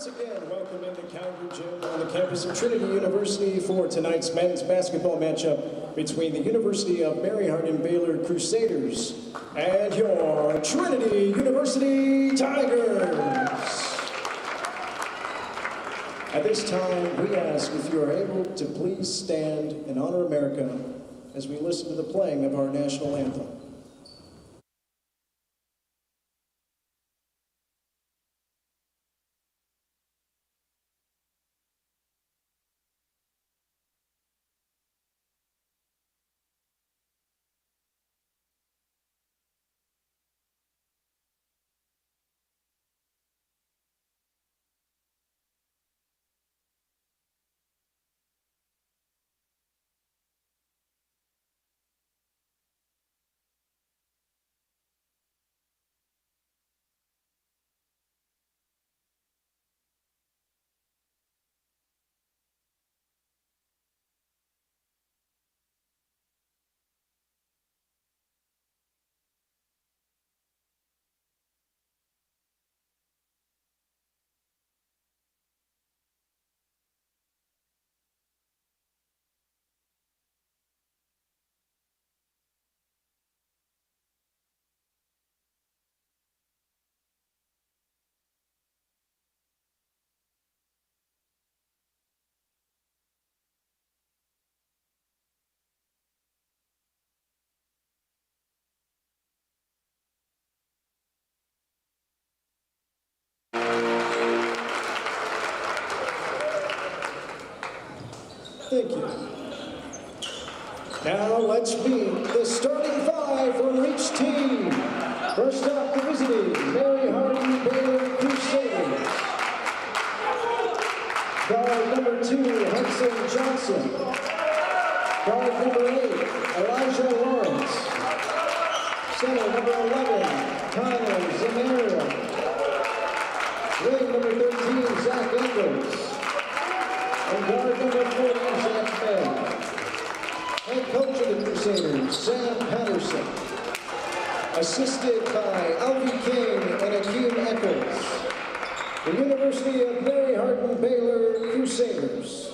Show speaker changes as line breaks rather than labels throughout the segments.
Once again, welcome into Calgary Gym on the campus of Trinity University for tonight's men's basketball matchup between the University of Mary Hardin-Baylor Crusaders and your Trinity University Tigers. At this time, we ask if you are able to please stand and honor America as we listen to the playing of our national anthem. Thank you. Now let's meet the starting five from each team. First up, the visiting Mary Hardin-Baylor Crusaders. Guard number 2, Hudson Johnson. Guard number 8, Elijah Lawrence. Center number 11, Tyler Zamaria. Wing number 13, Zach Ingles. And guard number 40, Zach Bell. Head coach of the Crusaders, Sam Patterson. Assisted by Alvy King and Akeem Eccles. The University of Mary Hardin-Baylor Crusaders.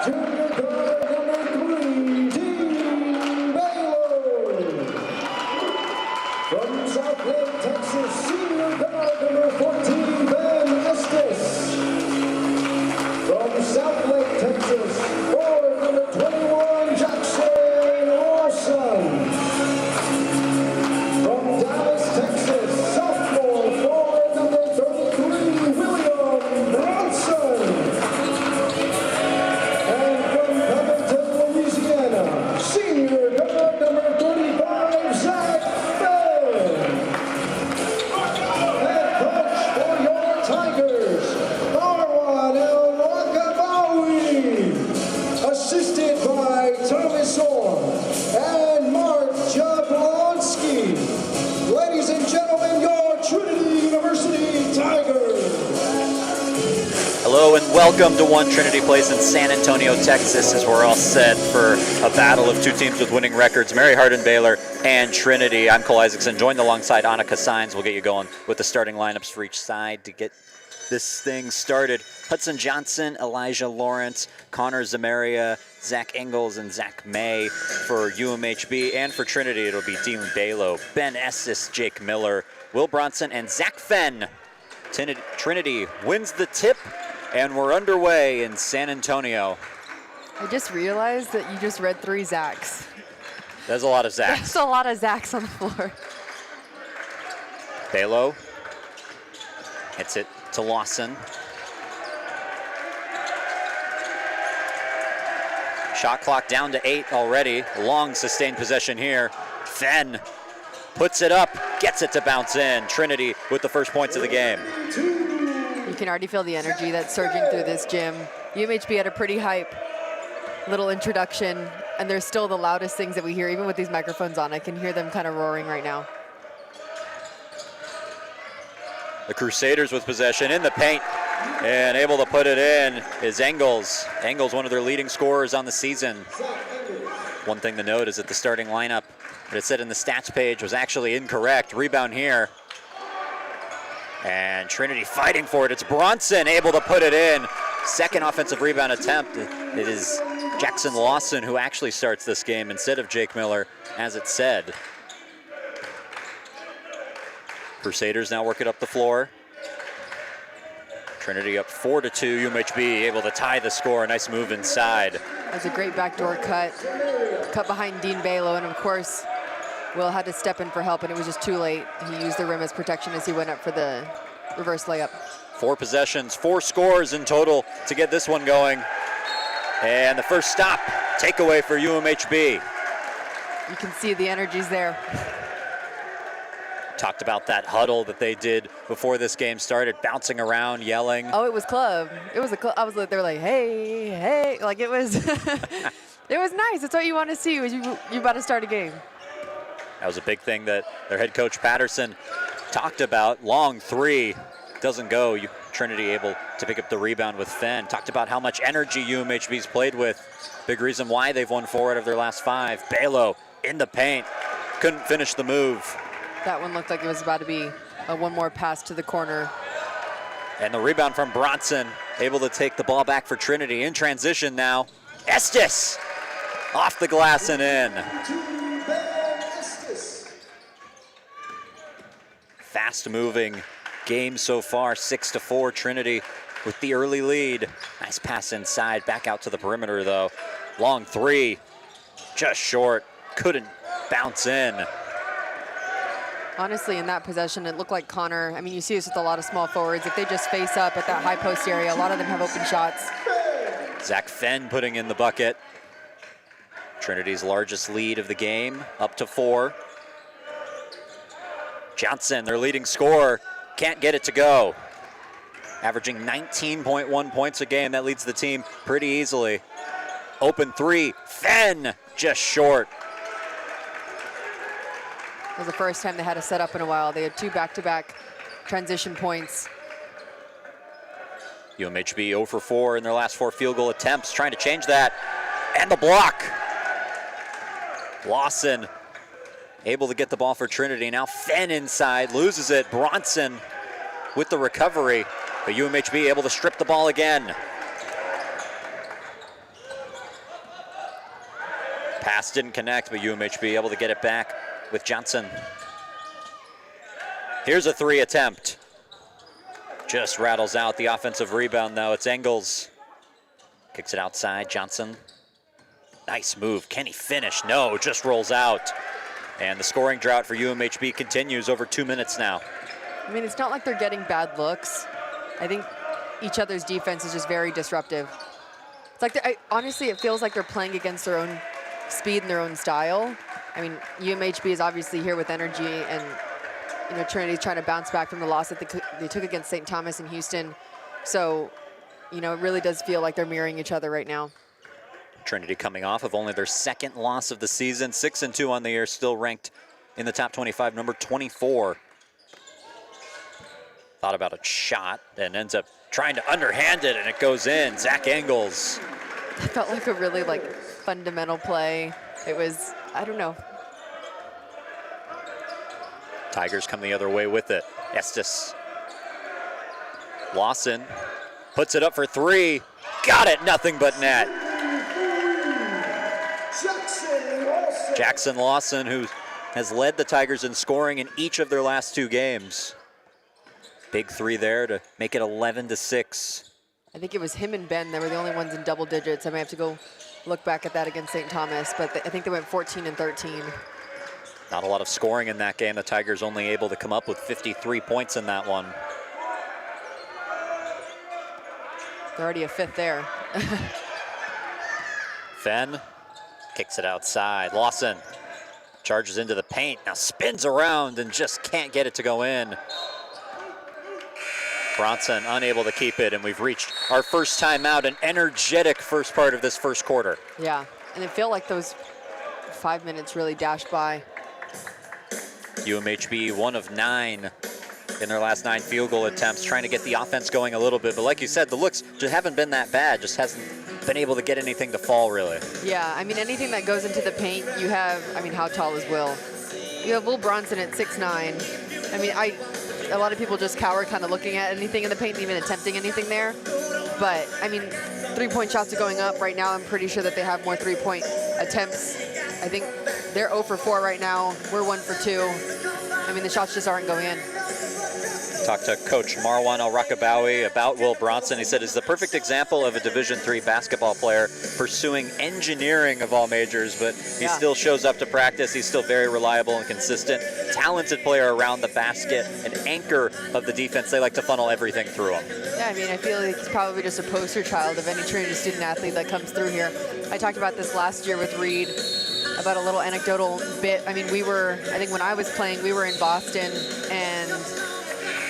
Junior guard number 3, Team Baylor. From South Lake, Texas, senior guard number 14, Ben Estes. From South Lake, Texas, forward number 21, Jackson Lawson. From Dallas, Texas, sophomore, forward number 33, William Bronson. Senior guard number 35, Zach Bell. Head coach for your Tigers, Marwan El-Wakabawi. Assisted by Thomas Orr and Mark Jablonski. Ladies and gentlemen, your Trinity University Tigers.
Hello. Hello and welcome to One Trinity Place in San Antonio, Texas, as we're all set for a battle of two teams with winning records, Mary Hardin-Baylor and Trinity. I'm Cole Isaacson, joined alongside Annika Sines. We'll get you going with the starting lineups for each side to get this thing started. Hudson Johnson, Elijah Lawrence, Connor Zamaria, Zach Ingalls, and Zach May for UMHB. And for Trinity, it'll be Dean Balo, Ben Estes, Jake Miller, Will Bronson, and Zach Fenn. Trinity wins the tip, and we're underway in San Antonio.
I just realized that you just read 3 Zachs.
There's a lot of Zachs.
There's a lot of Zachs on the floor.
Balo hits it to Lawson. Shot clock down to 8 already. Long sustained possession here. Fenn puts it up, gets it to bounce in. Trinity with the first points of the game.
You can already feel the energy that's surging through this gym. UMHB had a pretty hype little introduction, and they're still the loudest things that we hear, even with these microphones on. I can hear them kind of roaring right now.
The Crusaders with possession in the paint, and able to put it in is Ingalls. Ingalls, one of their leading scorers on the season. One thing to note is that the starting lineup that it said in the stats page was actually incorrect. Rebound here. And Trinity fighting for it. It's Bronson able to put it in. Second offensive rebound attempt. It is Jackson Lawson who actually starts this game instead of Jake Miller, as it said. Crusaders now work it up the floor. Trinity up 4-2. UMHB able to tie the score. Nice move inside.
That's a great backdoor cut. Cut behind Dean Balo, and of course, Will had to step in for help, and it was just too late. He used the rim as protection as he went up for the reverse layup.
4 possessions, 4 scores in total to get this one going. And the first stop, takeaway for UMHB.
You can see the energy's there.
Talked about that huddle that they did before this game started, bouncing around, yelling.
Oh, it was club. It was a club. They were like, hey, hey, like it was. It was nice. That's what you want to see when you about to start a game.
That was a big thing that their head coach Patterson talked about. Long 3 doesn't go. Trinity able to pick up the rebound with Fenn. Talked about how much energy UMHB's played with. Big reason why they've won 4 out of their last 5. Balo in the paint. Couldn't finish the move.
That one looked like it was about to be one more pass to the corner.
And the rebound from Bronson, able to take the ball back for Trinity. In transition now. Estes off the glass and in. Fast moving game so far, 6-4 Trinity with the early lead. Nice pass inside, back out to the perimeter though. Long 3, just short, couldn't bounce in.
Honestly, in that possession, it looked like Connor, I mean, you see this with a lot of small forwards. If they just face up at that high post area, a lot of them have open shots.
Zach Fenn putting in the bucket. Trinity's largest lead of the game, up to 4. Johnson, their leading scorer, can't get it to go. Averaging 19.1 points a game. That leads the team pretty easily. Open 3, Fenn, just short.
It was the first time they had a setup in a while. They had 2 back-to-back transition points.
UMHB 0 for 4 in their last 4 field goal attempts, trying to change that. And the block. Lawson able to get the ball for Trinity. Now Fenn inside, loses it. Bronson with the recovery, but UMHB able to strip the ball again. Pass didn't connect, but UMHB able to get it back with Johnson. Here's a 3 attempt. Just rattles out the offensive rebound though. It's Ingalls. Kicks it outside, Johnson. Nice move, can he finish? No, just rolls out. And the scoring drought for UMHB continues over 2 minutes now.
I mean, it's not like they're getting bad looks. I think each other's defense is just very disruptive. It's like, honestly, it feels like they're playing against their own speed and their own style. I mean, UMHB is obviously here with energy, and Trinity's trying to bounce back from the loss that they took against St. Thomas in Houston. So, it really does feel like they're mirroring each other right now.
Trinity coming off of only their 2nd loss of the season, 6-2 on the year, still ranked in the top 25, number 24. Thought about a shot and ends up trying to underhand it, and it goes in. Zach Engels.
It felt like a really fundamental play. It was, I don't know.
Tigers come the other way with it. Estes. Lawson puts it up for three. Got it, nothing but net. Jackson Lawson, who has led the Tigers in scoring in each of their last 2 games. Big three there to make it 11-6.
I think it was him and Ben that were the only ones in double digits. I may have to go look back at that against St. Thomas, but I think they went 14 and 13.
Not a lot of scoring in that game. The Tigers only able to come up with 53 points in that one.
They're already a 5th there.
Fenn kicks it outside. Lawson charges into the paint, now spins around and just can't get it to go in. Bronson unable to keep it, and we've reached our first timeout, an energetic first part of this first quarter.
Yeah, and it felt like those 5 minutes really dashed by.
UMHB 1 of 9 in their last 9 field goal attempts, trying to get the offense going a little bit. But like you said, the looks just haven't been that bad, just hasn't been able to get anything to fall, really.
Yeah, I mean, anything that goes into the paint, you have, I mean, how tall is Will? You have Will Bronson at 6'9". I mean, a lot of people just cower kind of looking at anything in the paint, even attempting anything there. But, I mean, 3-point shots are going up. Right now, I'm pretty sure that they have more 3-point attempts. I think they're 0 for 4 right now. We're 1 for 2. I mean, the shots just aren't going in.
Talked to Coach Marwan El-Rakabawi about Will Bronson. He said he's the perfect example of a Division III basketball player pursuing engineering of all majors, but he still shows up to practice. He's still very reliable and consistent. Talented player around the basket, an anchor of the defense. They like to funnel everything through him.
Yeah, I mean, I feel like he's probably just a poster child of any Trinity student athlete that comes through here. I talked about this last year with Reed, about a little anecdotal bit. I mean, I think when I was playing, we were in Boston, and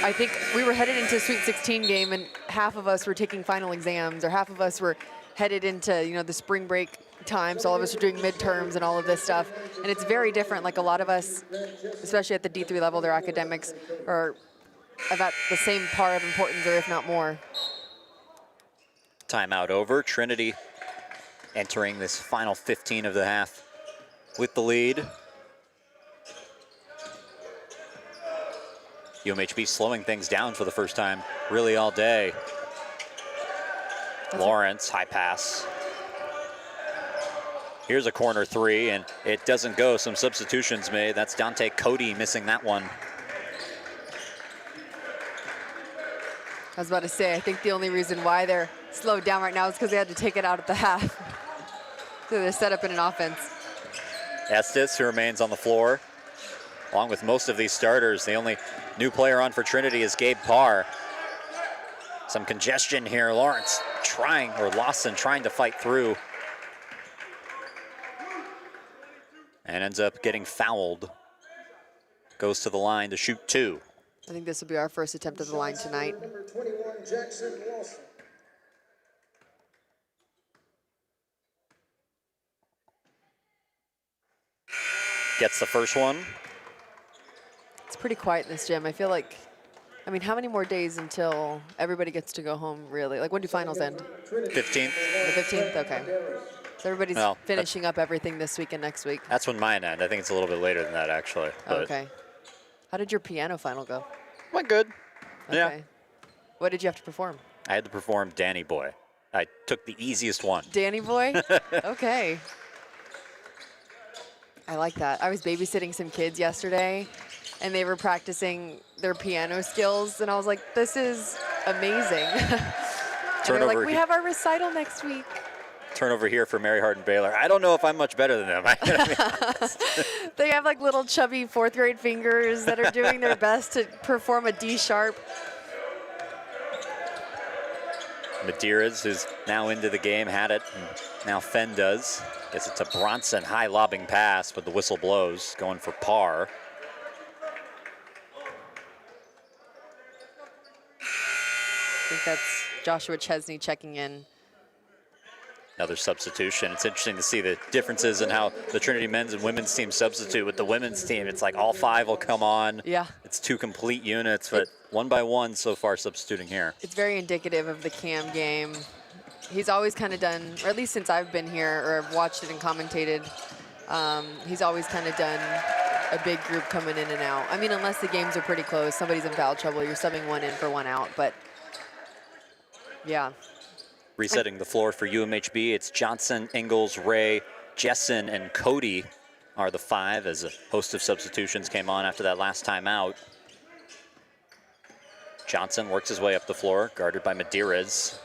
I think we were headed into a Sweet 16 game, and half of us were taking final exams, or half of us were headed into, you know, the spring break time. So all of us are doing midterms and all of this stuff. And it's very different. Like, a lot of us, especially at the D3 level, their academics are about the same par of importance, or if not more.
Timeout over. Trinity entering this final 15 of the half with the lead. UMHB slowing things down for the first time really all day. Lawrence, high pass. Here's a corner 3, and it doesn't go. Some substitutions made. That's Dante Cody missing that one.
I was about to say, I think the only reason why they're slowed down right now is because they had to take it out at the half. So they're set up in an offense.
Estes, who remains on the floor, along with most of these starters. The only new player on for Trinity is Gabe Parr. Some congestion here. Lawrence Lawson trying to fight through. And ends up getting fouled. Goes to the line to shoot 2.
I think this will be our first attempt at the line tonight.
Number 21, Jackson Lawson.
Gets the first one.
It's pretty quiet in this gym. I feel like, I mean, how many more days until everybody gets to go home, really? Like, when do finals end?
15th.
The 15th? Okay. So everybody's finishing up everything this week and next week.
That's when mine end. I think it's a little bit later than that, actually. But
okay. How did your piano final go?
Went good.
Okay.
Yeah.
What did you have to perform?
I had to perform Danny Boy. I took the easiest one.
Danny Boy? Okay. I like that. I was babysitting some kids yesterday, and they were practicing their piano skills, and I was like, this is amazing. And they're like, we have our recital next week.
Turnover here for Mary Hardin-Baylor. I don't know if I'm much better than them.
They have like little chubby 4th grade fingers that are doing their best to perform a D sharp.
Medeiros, who's now into the game, had it. And now Fenn does. Gets it to Bronson. High lobbing pass, but the whistle blows. Going for Parr.
I think that's Joshua Chesney checking in.
Another substitution. It's interesting to see the differences in how the Trinity men's and women's team substitute. With the women's team, it's like all 5 will come on.
Yeah.
It's 2 complete units, but one by one so far substituting here.
It's very indicative of the Cam game. He's always kind of done, or at least since I've been here or I've watched it and commentated, he's always kind of done a big group coming in and out. I mean, unless the games are pretty close, somebody's in foul trouble, you're subbing one in for one out, but yeah.
Resetting the floor for UMHB, it's Johnson, Ingalls, Ray, Jessen, and Cody are the 5 as a host of substitutions came on after that last timeout. Johnson works his way up the floor, guarded by Medeiros.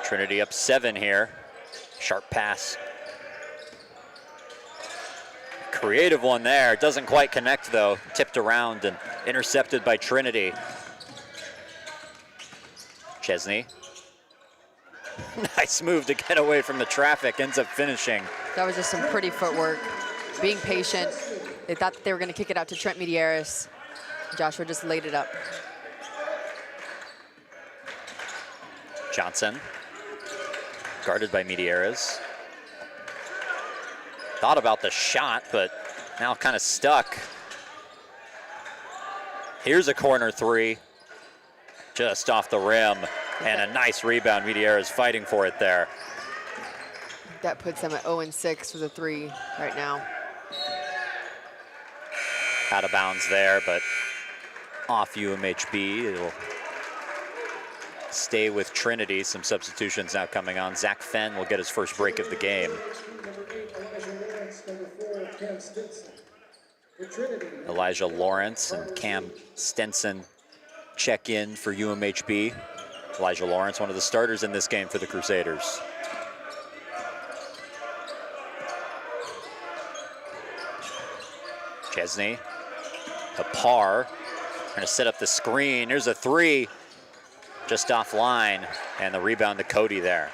Trinity up 7 here. Sharp pass. Creative one there. Doesn't quite connect though. Tipped around and intercepted by Trinity. Chesney. Nice move to get away from the traffic. Ends up finishing.
That was just some pretty footwork. Being patient. They thought that they were going to kick it out to Trent Medeiros. Joshua just laid it up.
Johnson. Guarded by Medeiros. Thought about the shot, but now kind of stuck. Here's a corner 3. Just off the rim. And a nice rebound. Medeiros fighting for it there.
That puts them at 0-6 for the 3 right now.
Out of bounds there, but off UMHB. It'll stay with Trinity. Some substitutions now coming on. Zach Fenn will get his first break of the game. Elijah Lawrence and Cam Stenson check in for UMHB. Elijah Lawrence, one of the starters in this game for the Crusaders. Chesney, a par, trying to set up the screen. Here's a 3, just offline, and the rebound to Cody there.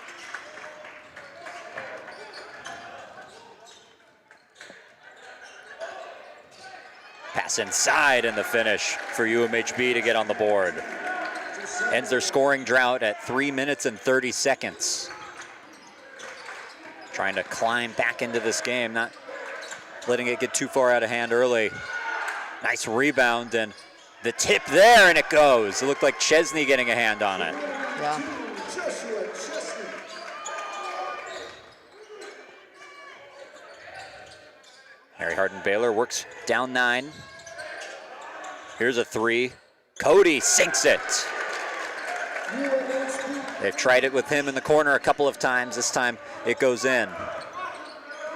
Pass inside and the finish for UMHB to get on the board. Ends their scoring drought at 3 minutes and 30 seconds. Trying to climb back into this game, not letting it get too far out of hand early. Nice rebound and the tip there, and it goes. It looked like Chesney getting a hand on it.
Yeah.
Mary Hardin-Baylor works down 9. Here's a 3. Cody sinks it. They've tried it with him in the corner a couple of times. This time it goes in.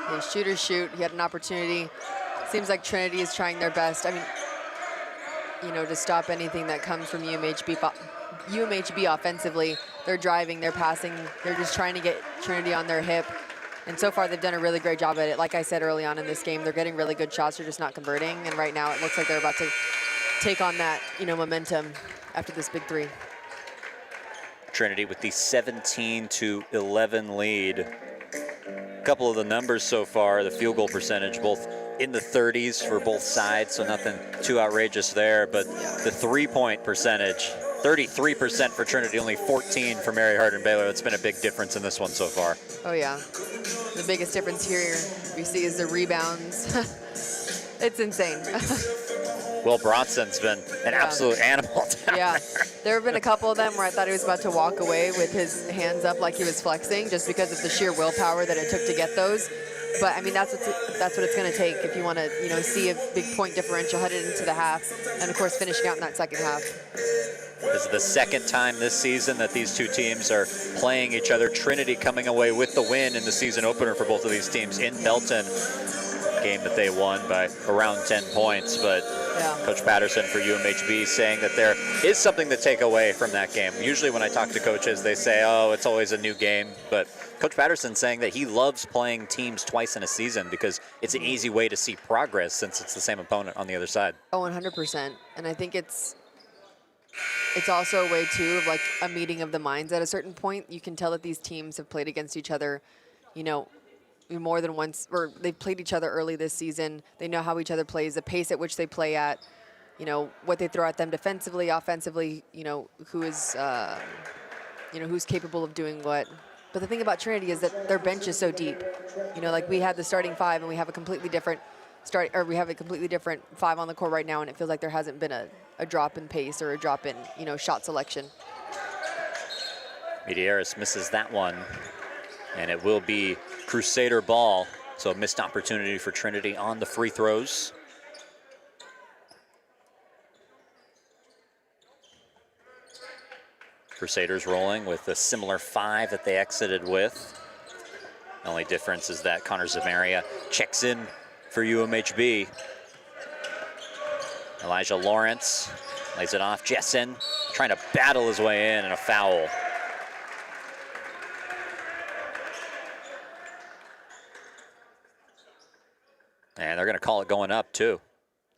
Hey, shoot or shoot. He had an opportunity. Seems like Trinity is trying their best. I mean, you know, to stop anything that comes from UMHB offensively. They're driving, they're passing, they're just trying to get Trinity on their hip. And so far, they've done a really great job at it. Like I said early on in this game, they're getting really good shots, they're just not converting. And right now, it looks like they're about to take on that, you know, momentum after this big 3.
Trinity with the 17-11 lead. A couple of the numbers so far, the field goal percentage, both in the 30s for both sides, so nothing too outrageous there. But the 3-point percentage, 33% for Trinity, only 14 for Mary Hardin-Baylor. That's been a big difference in this one so far.
Oh, yeah. The biggest difference here we see is the rebounds. It's insane.
Will Bronson's been an absolute animal down
Yeah,
there.
there have been a couple of them where I thought he was about to walk away with his hands up like he was flexing just because of the sheer willpower that it took to get those. But I mean, that's what it's going to take if you want to, you know, see a big point differential headed into the half, and of course finishing out in that second half.
This is the second time this season that these two teams are playing each other. Trinity coming away with the win in the season opener for both of these teams in Belton. Game that they won by around 10 points, but
yeah.
Coach Patterson for UMHB saying that there is something to take away from that game. Usually when I talk to coaches, they say, oh, it's always a new game, but Coach Patterson saying that he loves playing teams twice in a season because it's an easy way to see progress since it's the same opponent on the other side.
Oh, 100%. And I think it's also a way, too, of like a meeting of the minds. At a certain point, you can tell that these teams have played against each other, you know, more than once, or they've played each other early this season. They know how each other plays, the pace at which they play at, you know, what they throw at them defensively, offensively, you know, who is, you know, who's capable of doing what. But the thing about Trinity is that their bench is so deep. You know, like we had the starting 5 and we have a completely different we have a completely different 5 on the court right now, and it feels like there hasn't been a drop in pace or a drop in, shot selection.
Medeiros misses that one, and it will be Crusader ball. So a missed opportunity for Trinity on the free throws. Crusaders rolling with a similar 5 that they exited with. The only difference is that Connor Zamaria checks in for UMHB. Elijah Lawrence lays it off. Jessen trying to battle his way in, and a foul. And they're going to call it going up, too.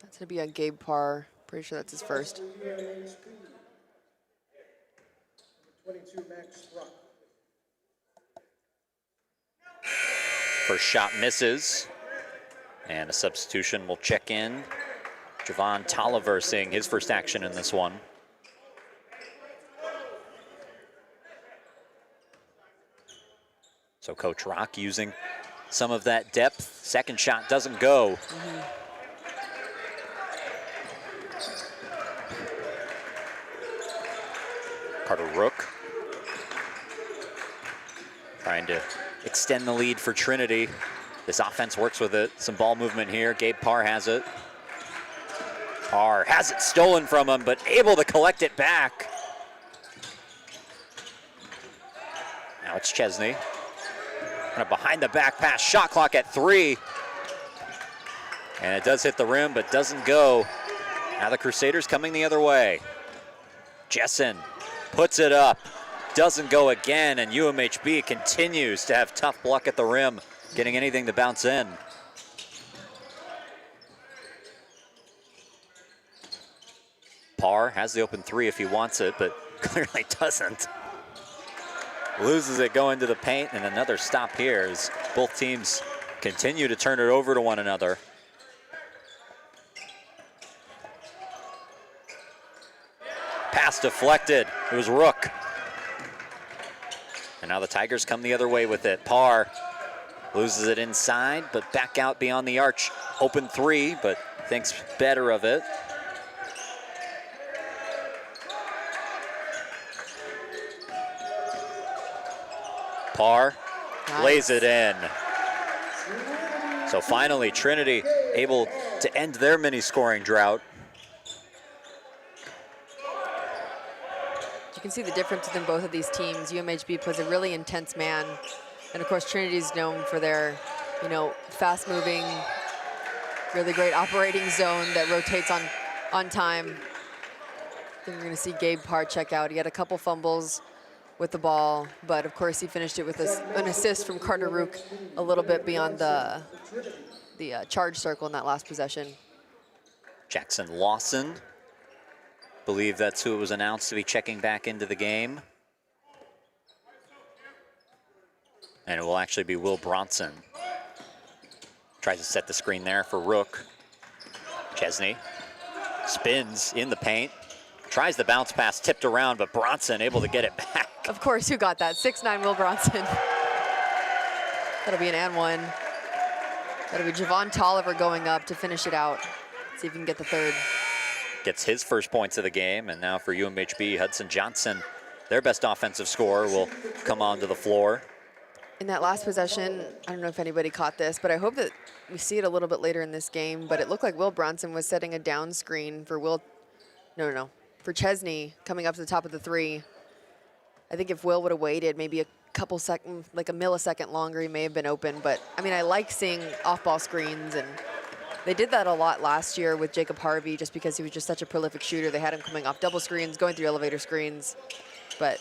That's going to be on Gabe Parr. Pretty sure that's his first.
22 Max Rock.
First shot misses. And a substitution will check in. Javon Tolliver seeing his first action in this one. So Coach Rock using some of that depth. Second shot doesn't go. Carter Rook trying to extend the lead for Trinity. This offense works with it. Some ball movement here. Gabe Parr has it. Parr has it stolen from him, but able to collect it back. Now it's Chesney. And a behind the back pass. Shot clock at 3. And it does hit the rim, but doesn't go. Now the Crusaders coming the other way. Jessen puts it up. Doesn't go again, and UMHB continues to have tough luck at the rim, getting anything to bounce in. Parr has the open 3 if he wants it, but clearly doesn't. Loses it going to the paint, and another stop here as both teams continue to turn it over to one another. Pass deflected. It was Rook. And now the Tigers come the other way with it. Parr loses it inside, but back out beyond the arch. Open 3, but thinks better of it. Parr lays it in. So finally, Trinity able to end their mini scoring drought.
You can see the difference within both of these teams. UMHB plays a really intense man. And of course, Trinity's known for their, fast-moving, really great operating zone that rotates on time. I think we're going to see Gabe Parr check out. He had a couple fumbles with the ball, but of course he finished it with an assist from Carter Rook a little bit beyond the charge circle in that last possession.
Jackson Lawson, believe that's who it was announced to be checking back into the game. And it will actually be Will Bronson. Tries to set the screen there for Rook. Chesney spins in the paint. Tries the bounce pass, tipped around, but Bronson able to get it back.
Of course, who got that? 6'9" Will Bronson. That'll be an and one. That'll be Javon Tolliver going up to finish it out. See if he can get the third.
Gets his first points of the game, and now for UMHB, Hudson Johnson, their best offensive scorer, will come onto the floor.
In that last possession, I don't know if anybody caught this, but I hope that we see it a little bit later in this game, but it looked like Will Bronson was setting a down screen for for Chesney coming up to the top of the 3. I think if Will would have waited maybe a couple seconds, like a millisecond longer, he may have been open. But, I mean, I like seeing off-ball screens, and they did that a lot last year with Jacob Harvey just because he was just such a prolific shooter. They had him coming off double screens, going through elevator screens. But,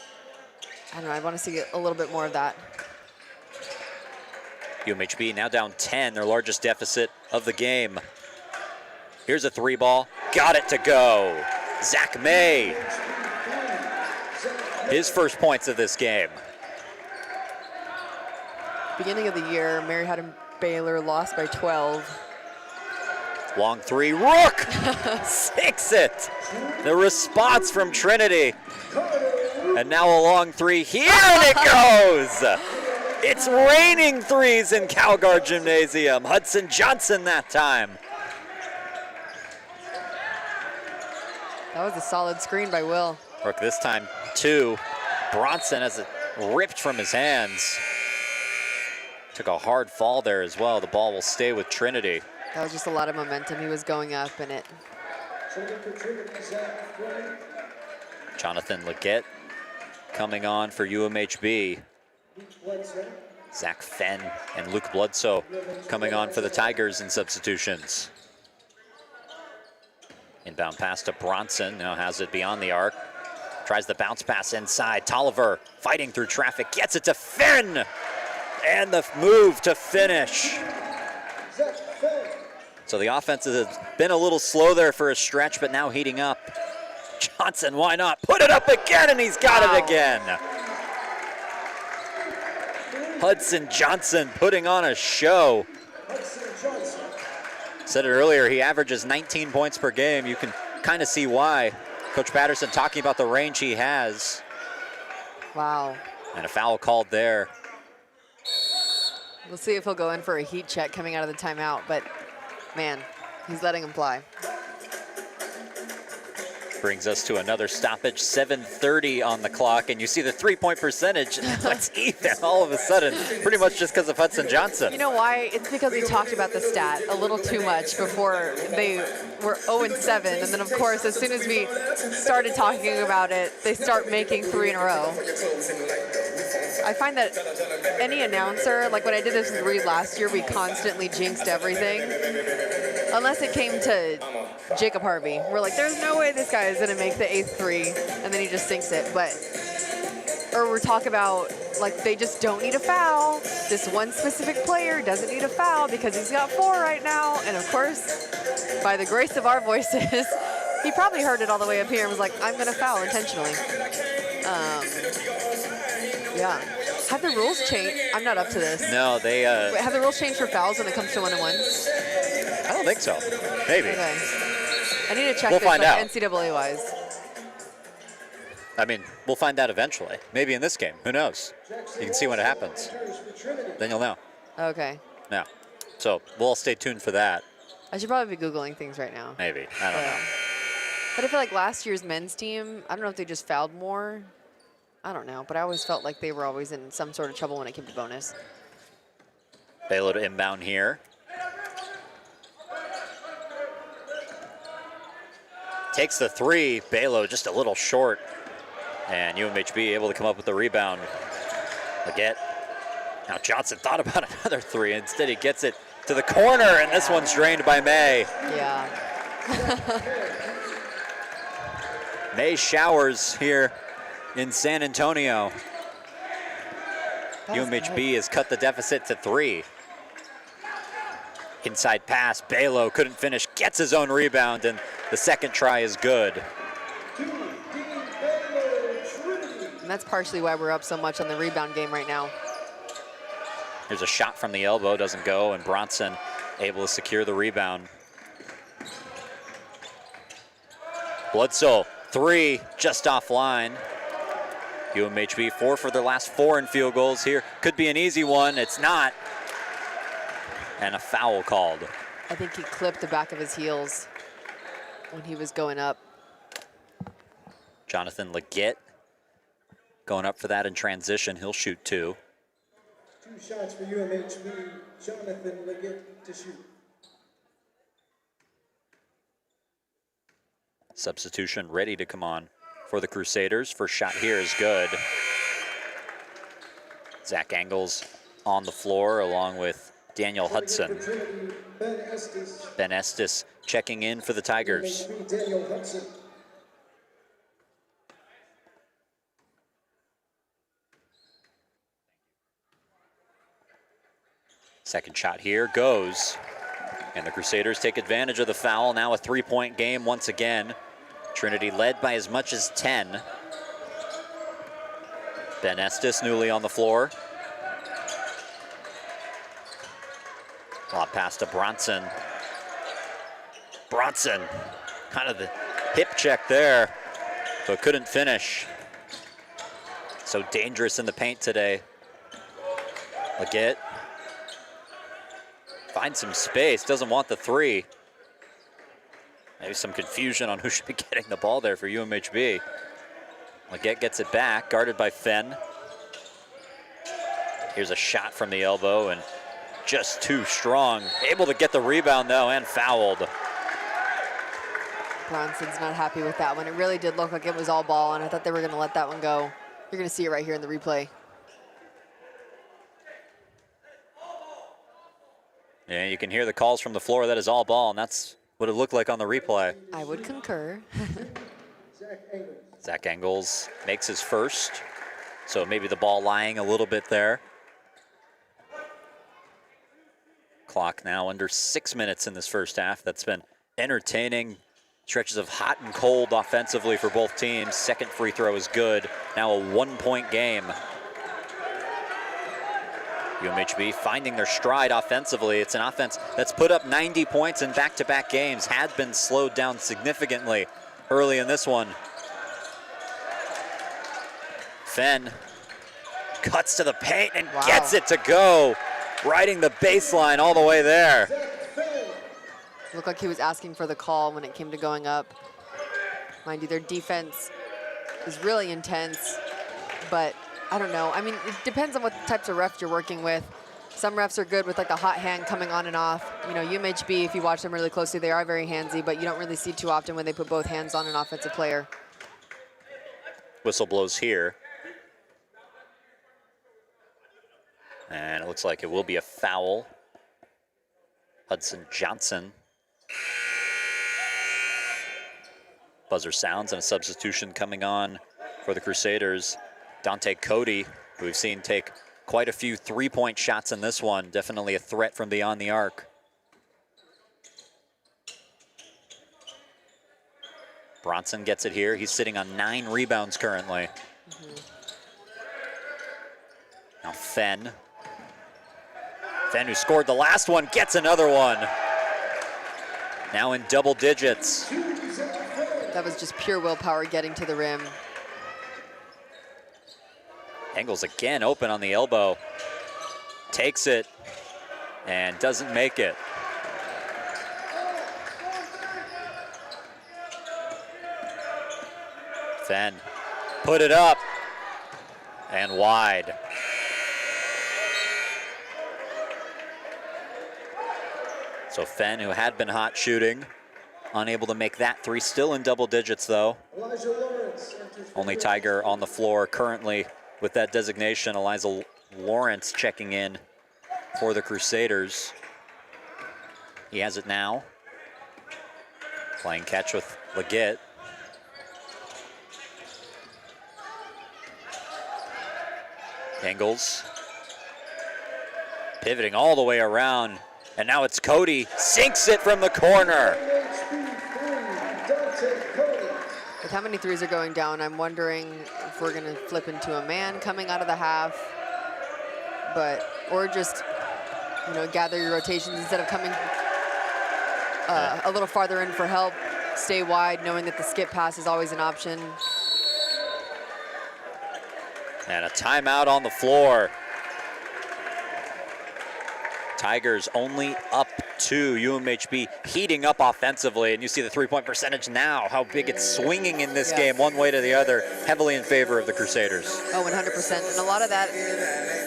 I don't know, I want to see a little bit more of that.
UMHB now down 10, their largest deficit of the game. Here's a 3 ball. Got it to go. Zach May. His first points of this game.
Beginning of the year, Mary Hardin-Baylor lost by 12.
Long 3, Rook sinks it. The response from Trinity. And now a long 3 here, and it goes. It's raining threes in Calgard Gymnasium. Hudson Johnson that time.
That was a solid screen by Will.
Rook this time 2. Bronson has it ripped from his hands. Took a hard fall there as well. The ball will stay with Trinity.
That was just a lot of momentum. He was going up and it.
Jonathan Leggett coming on for UMHB. Zach Fenn and Luke Bledsoe coming on for the Tigers in substitutions. Inbound pass to Bronson, now has it beyond the arc. Tries the bounce pass inside. Tolliver fighting through traffic, gets it to Fenn! And the move to finish. So the offense has been a little slow there for a stretch, but now heating up. Johnson, why not? Put it up again, and he's got it again. Hudson Johnson putting on a show. Said it earlier, he averages 19 points per game. You can kind of see why. Coach Patterson talking about the range he has.
Wow.
And a foul called there.
We'll see if he'll go in for a heat check coming out of the timeout, but man, he's letting him fly.
Brings us to another stoppage, 7:30 on the clock, and you see the three-point percentage. Let's even all of a sudden, pretty much just because of Hudson Johnson.
You know why? It's because we talked about the stat a little too much before they were 0-7, and then of course, as soon as we started talking about it, they start making 3 in a row. I find that any announcer, like when I did this with Reed last year, we constantly jinxed everything. Unless it came to Jacob Harvey. We're like, there's no way this guy is gonna make the 8th 3, and then he just sinks it. But, or we're talking about, like, they just don't need a foul. This one specific player doesn't need a foul because he's got 4 right now. And of course, by the grace of our voices, he probably heard it all the way up here and was like, I'm gonna foul intentionally. Yeah. Have the rules changed? I'm not up to this.
No, they...
Wait, have the rules changed for fouls when it comes to 1-on-1s?
I don't think so. Maybe.
Okay. I need to check
We'll
this
find out.
NCAA-wise.
I mean, we'll find out eventually. Maybe in this game. Who knows? You can see when it happens. Then you'll know.
Okay.
Yeah. So we'll stay tuned for that.
I should probably be Googling things right now.
Maybe. I don't know.
But I feel like last year's men's team, I don't know if they just fouled more. I don't know. But I always felt like they were always in some sort of trouble when it came to bonus.
Baylor to inbound here. Takes the 3. Baylor just a little short. And UMHB able to come up with the rebound. Leggett. Now Johnson thought about another 3. Instead he gets it to the corner, and this one's drained by May.
Yeah.
May showers here in San Antonio. UMHB has cut the deficit to 3. Inside pass, Baylor couldn't finish, gets his own rebound, and the second try is good.
And that's partially why we're up so much on the rebound game right now.
There's a shot from the elbow, doesn't go, and Bronson able to secure the rebound. Bledsoe, 3, just offline. UMHB 4 for their last 4 in field goals here. Could be an easy one, it's not. And a foul called.
I think he clipped the back of his heels when he was going up.
Jonathan Leggett going up for that in transition. He'll shoot 2.
2 shots for UMHB. Jonathan Leggett to shoot.
Substitution ready to come on for the Crusaders. First shot here is good. Zach Angles on the floor along with Daniel Hudson. Ben Estes checking in for the Tigers. Second shot here goes. And the Crusaders take advantage of the foul. Now a 3-point game once again. Trinity led by as much as 10. Ben Estes newly on the floor. Lob pass to Bronson. Bronson, kind of the hip check there, but couldn't finish. So dangerous in the paint today. Leggett finds some space, doesn't want the three. Maybe some confusion on who should be getting the ball there for UMHB. Leggett gets it back, guarded by Fenn. Here's a shot from the elbow and just too strong. Able to get the rebound though and fouled.
Bronson's not happy with that one. It really did look like it was all ball, and I thought they were gonna let that one go. You're gonna see it right here in the replay.
Yeah, you can hear the calls from the floor. That is all ball, and that's what it looked like on the replay.
I would concur.
Zach Engels makes his first, so maybe the ball lying a little bit there. Clock now under 6 minutes in this first half. That's been entertaining. Stretches of hot and cold offensively for both teams. Second free throw is good. Now a 1-point game. UMHB finding their stride offensively. It's an offense that's put up 90 points in back-to-back games, had been slowed down significantly early in this one. Fenn cuts to the paint and gets it to go, riding the baseline all the way there.
Looked like he was asking for the call when it came to going up. Mind you, their defense is really intense, but I don't know. I mean, it depends on what types of refs you're working with. Some refs are good with like the hot hand coming on and off. You know, UMHB, if you watch them really closely, they are very handsy, but you don't really see too often when they put both hands on an offensive player.
Whistle blows here. And it looks like it will be a foul. Hudson Johnson. Buzzer sounds and a substitution coming on for the Crusaders. Dante Cody, who we've seen take quite a few three-point shots in this one. Definitely a threat from beyond the arc. Bronson gets it here. He's sitting on 9 rebounds currently. Now Fenn. Fenn, who scored the last one, gets another one. Now in double digits.
That was just pure willpower getting to the rim.
Engels again open on the elbow. Takes it and doesn't make it. Fenn put it up and wide. So Fenn, who had been hot shooting, unable to make that three, still in double digits though. Only Tiger on the floor currently with that designation. Eliza Lawrence checking in for the Crusaders. He has it now. Playing catch with Leggett. Engels pivoting all the way around. And now it's Cody, sinks it from the corner.
With how many threes are going down, I'm wondering if we're gonna flip into a man coming out of the half, or just, you know, gather your rotations instead of coming a little farther in for help, stay wide, knowing that the skip pass is always an option.
And a timeout on the floor. Tigers only up 2. UMHB heating up offensively, and you see the three-point percentage now, how big it's swinging in this game one way to the other, heavily in favor of the Crusaders.
Oh, 100%. And a lot of that,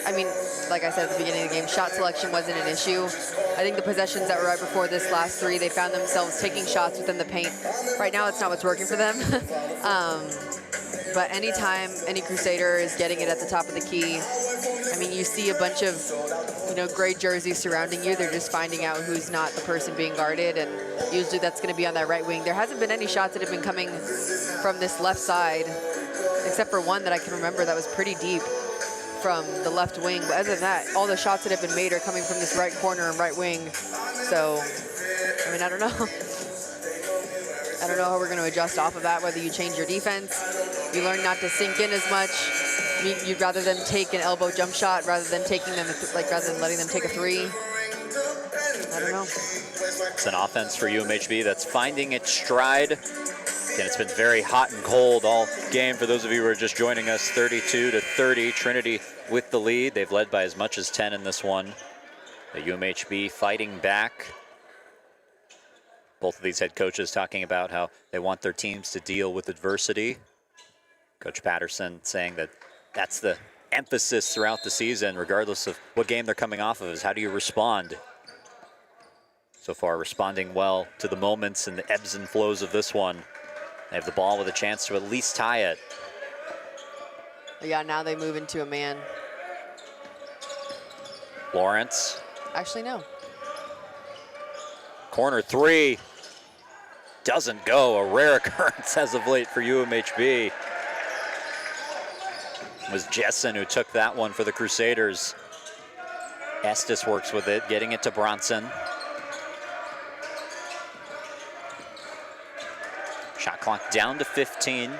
I mean, like I said at the beginning of the game, shot selection wasn't an issue. I think the possessions that were right before this last three, they found themselves taking shots within the paint. Right now, it's not what's working for them. But anytime any Crusader is getting it at the top of the key, I mean, you see a bunch of, you know, gray jerseys surrounding you. They're just finding out who's not the person being guarded, and usually that's going to be on that right wing. There hasn't been any shots that have been coming from this left side, except for one that I can remember that was pretty deep from the left wing. But other than that, all the shots that have been made are coming from this right corner and right wing. So, I mean, I don't know. I don't know how we're going to adjust off of that, whether you change your defense, you learn not to sink in as much. You'd rather them take an elbow jump shot rather than taking them, rather than letting them take a three. I don't know.
It's an offense for UMHB that's finding its stride. And it's been very hot and cold all game. For those of you who are just joining us, 32-30, Trinity with the lead. They've led by as much as 10 in this one. The UMHB fighting back. Both of these head coaches talking about how they want their teams to deal with adversity. Coach Patterson saying that that's the emphasis throughout the season, regardless of what game they're coming off of, is how do you respond? So far, responding well to the moments and the ebbs and flows of this one. They have the ball with a chance to at least tie it.
Yeah, now they move into a man.
Lawrence.
Actually, no.
Corner three. Doesn't go. A rare occurrence as of late for UMHB. It was Jessen who took that one for the Crusaders. Estes works with it, getting it to Bronson. Shot clock down to 15.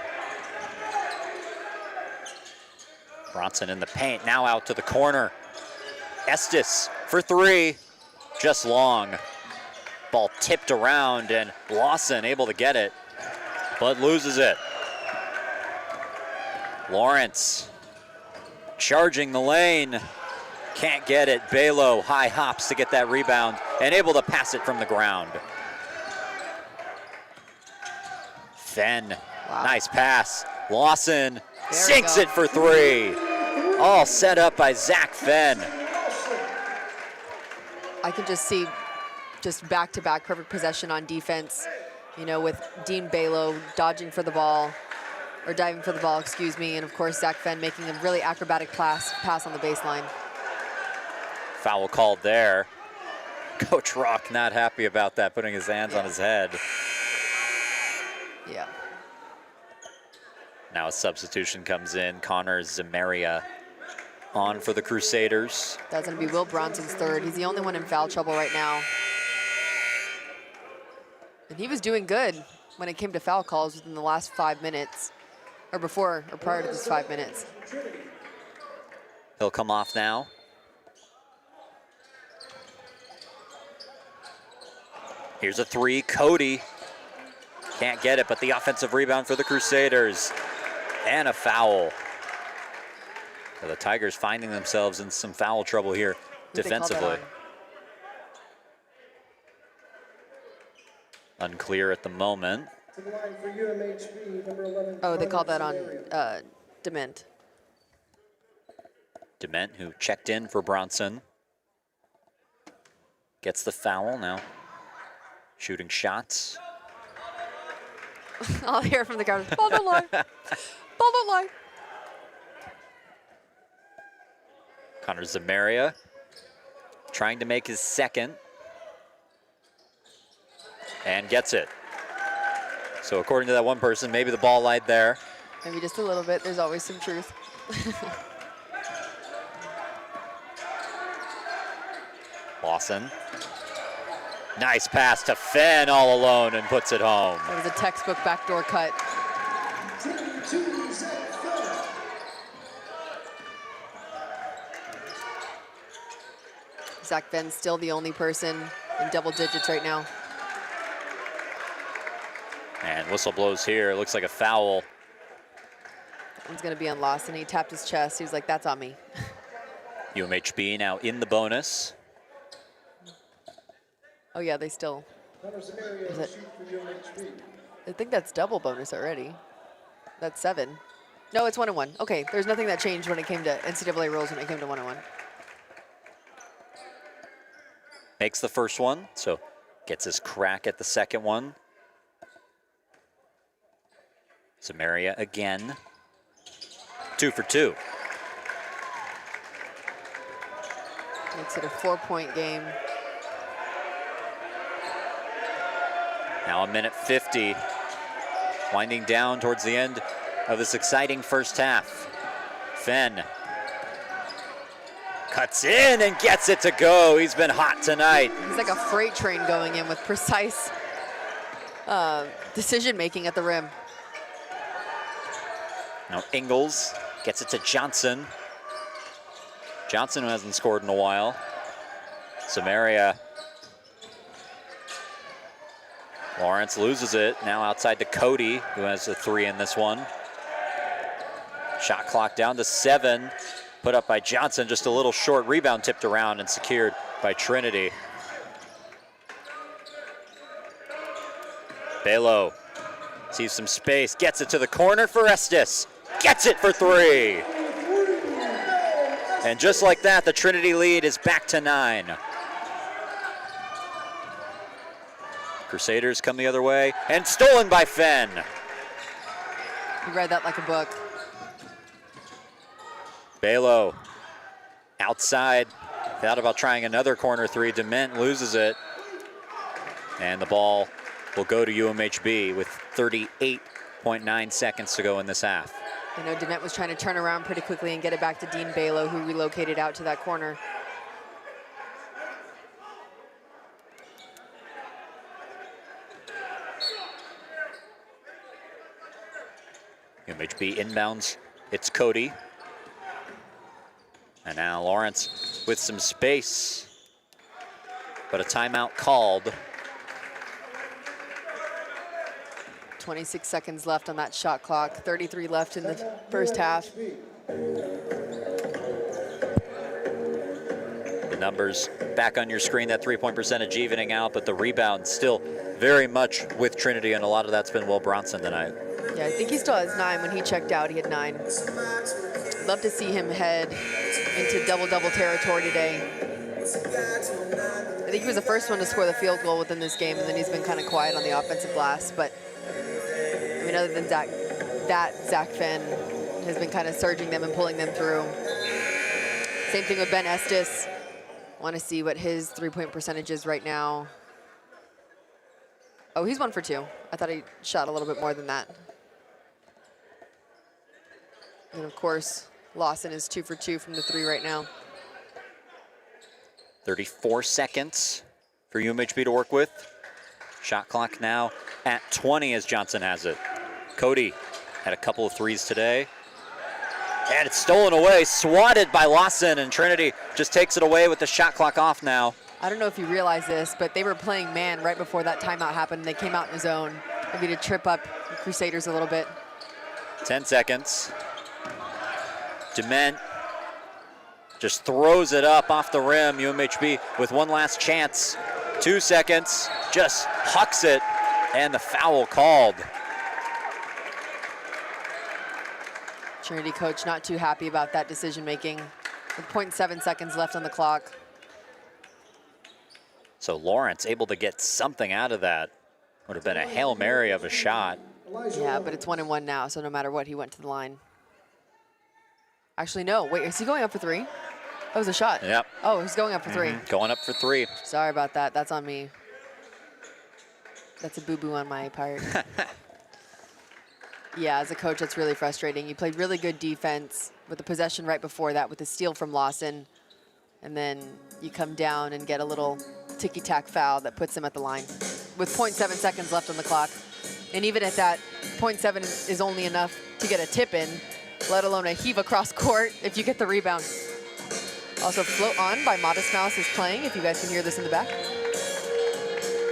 Bronson in the paint, now out to the corner. Estes for three, just long. Ball tipped around and Lawson able to get it, but loses it. Lawrence charging the lane, can't get it. Balo high hops to get that rebound and able to pass it from the ground. Fenn, wow. Nice pass. Lawson sinks it for three. All set up by Zach Fenn.
I can just see just back-to-back perfect possession on defense, you know, with Dean Balo dodging for the ball, or diving for the ball, excuse me, and of course Zach Fenn making a really acrobatic pass on the baseline.
Foul called there. Coach Rock not happy about that, putting his hands on his head.
Yeah.
Now a substitution comes in. Connor Zamaria on for the Crusaders.
That's going to be Will Bronson's third. He's the only one in foul trouble right now. And he was doing good when it came to foul calls within the last 5 minutes, or before, or prior to this 5 minutes.
He'll come off now. Here's a three, Cody. Can't get it, but the offensive rebound for the Crusaders. And a foul. So the Tigers finding themselves in some foul trouble here defensively. Unclear at the moment.
Oh, they called that on Dement.
Dement, who checked in for Bronson, gets the foul now. Shooting shots.
I'll hear from the crowd. Ball don't lie. Ball don't lie.
Connor Zamaria trying to make his second. And gets it. So according to that one person, maybe the ball lied there.
Maybe just a little bit. There's always some truth.
Lawson. Nice pass to Fenn all alone and puts it home.
That was a textbook backdoor cut. Zach Fenn's still the only person in double digits right now.
And whistle blows here. It looks like a foul.
That one's going to be on Lawson. He tapped his chest. He was like, that's on me.
UMHB now in the bonus.
Oh, yeah, they still. I think that's double bonus already. That's 7. No, it's 1-1. Okay, there's nothing that changed when it came to NCAA rules when it came to 1-1.
Makes the first one, so gets his crack at the second one. Zamaria again. 2 for 2.
Makes it a 4-point game.
Now a minute 50. Winding down towards the end of this exciting first half. Fenn cuts in and gets it to go. He's been hot tonight.
He's like a freight train going in with precise decision-making at the rim.
Now Ingles gets it to Johnson. Johnson, who hasn't scored in a while. Zamaria Lawrence loses it. Now outside to Cody, who has a 3 in this one. Shot clock down to 7. Put up by Johnson, just a little short. Rebound tipped around and secured by Trinity. Belo sees some space, gets it to the corner for Estes. Gets it for 3. And just like that, the Trinity lead is back to 9. Crusaders come the other way, and stolen by Fenn.
You read that like a book.
Belo outside, thought about trying another corner 3. Dement loses it. And the ball will go to UMHB with 38.9 seconds to go in this half.
You know, Dement was trying to turn around pretty quickly and get it back to Dean Belo, who relocated out to that corner.
UMHB inbounds, it's Cody. And now Lawrence with some space, but a timeout called.
26 seconds left on that shot clock, 33 left in the first half.
The numbers back on your screen, that 3-point percentage evening out, but the rebound still very much with Trinity, and a lot of that's been Will Bronson tonight.
Yeah, I think he still has 9. When he checked out, he had 9. Love to see him head into double-double territory today. I think he was the first one to score the field goal within this game, and then he's been kind of quiet on the offensive glass. But I mean, other than Zach Fenn has been kind of surging them and pulling them through. Same thing with Ben Estes. Want to see what his 3-point percentage is right now. Oh, he's 1 for 2. I thought he shot a little bit more than that. And of course, Lawson is 2 for 2 from the 3 right now.
34 seconds for UMHB to work with. Shot clock now at 20 as Johnson has it. Cody had a couple of 3s today. And it's stolen away, swatted by Lawson, and Trinity just takes it away with the shot clock off now.
I don't know if you realize this, but they were playing man right before that timeout happened. They came out in the zone, maybe to trip up the Crusaders a little bit.
10 seconds. Dement just throws it up off the rim. UMHB with one last chance. 2 seconds, just hucks it, and the foul called.
Trinity coach not too happy about that decision making with 0.7 seconds left on the clock.
So Lawrence able to get something out of that. Would have been a Hail Mary of a shot.
Yeah, but it's 1-1 now, so no matter what, he went to the line. Actually, no. Wait, is he going up for 3? That was a shot.
Yep.
Oh, he's going up for 3.
Going up for 3.
Sorry about that. That's on me. That's a boo-boo on my part. Yeah, as a coach, that's really frustrating. You played really good defense with the possession right before that with the steal from Lawson. And then you come down and get a little ticky-tack foul that puts him at the line with 0.7 seconds left on the clock. And even at that, 0.7 is only enough to get a tip in, let alone a heave across court if you get the rebound. Also, Float On by Modest Mouse is playing, if you guys can hear this in the back.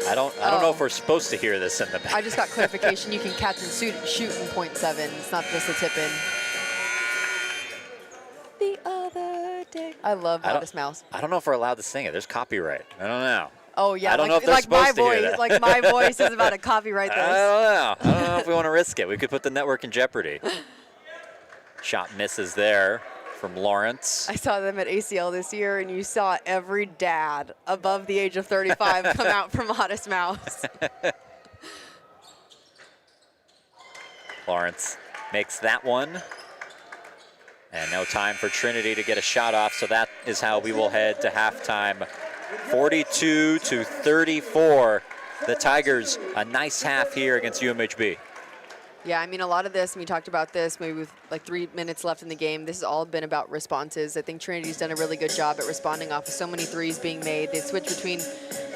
I don't know if we're supposed to hear this in the back.
I just got clarification. You can catch and shoot in 0.7. It's not just a tip in. The other day. I love Modest Mouse.
I don't know if we're allowed to sing it. There's copyright. I don't know.
Oh yeah,
I don't know if they're
like
supposed
my
to hear
voice,
that.
like my voice is about to copyright this.
I don't know if we want to risk it. We could put the network in jeopardy. Shot misses there from Lawrence.
I saw them at ACL this year, and you saw every dad above the age of 35 come out from Modest Mouse.
Lawrence makes that one. And no time for Trinity to get a shot off, so that is how we will head to halftime. 42-34. The Tigers, a nice half here against UMHB.
Yeah, I mean, a lot of this, and we talked about this, maybe with like 3 minutes left in the game, this has all been about responses. I think Trinity's done a really good job at responding off of so many threes being made. They switch between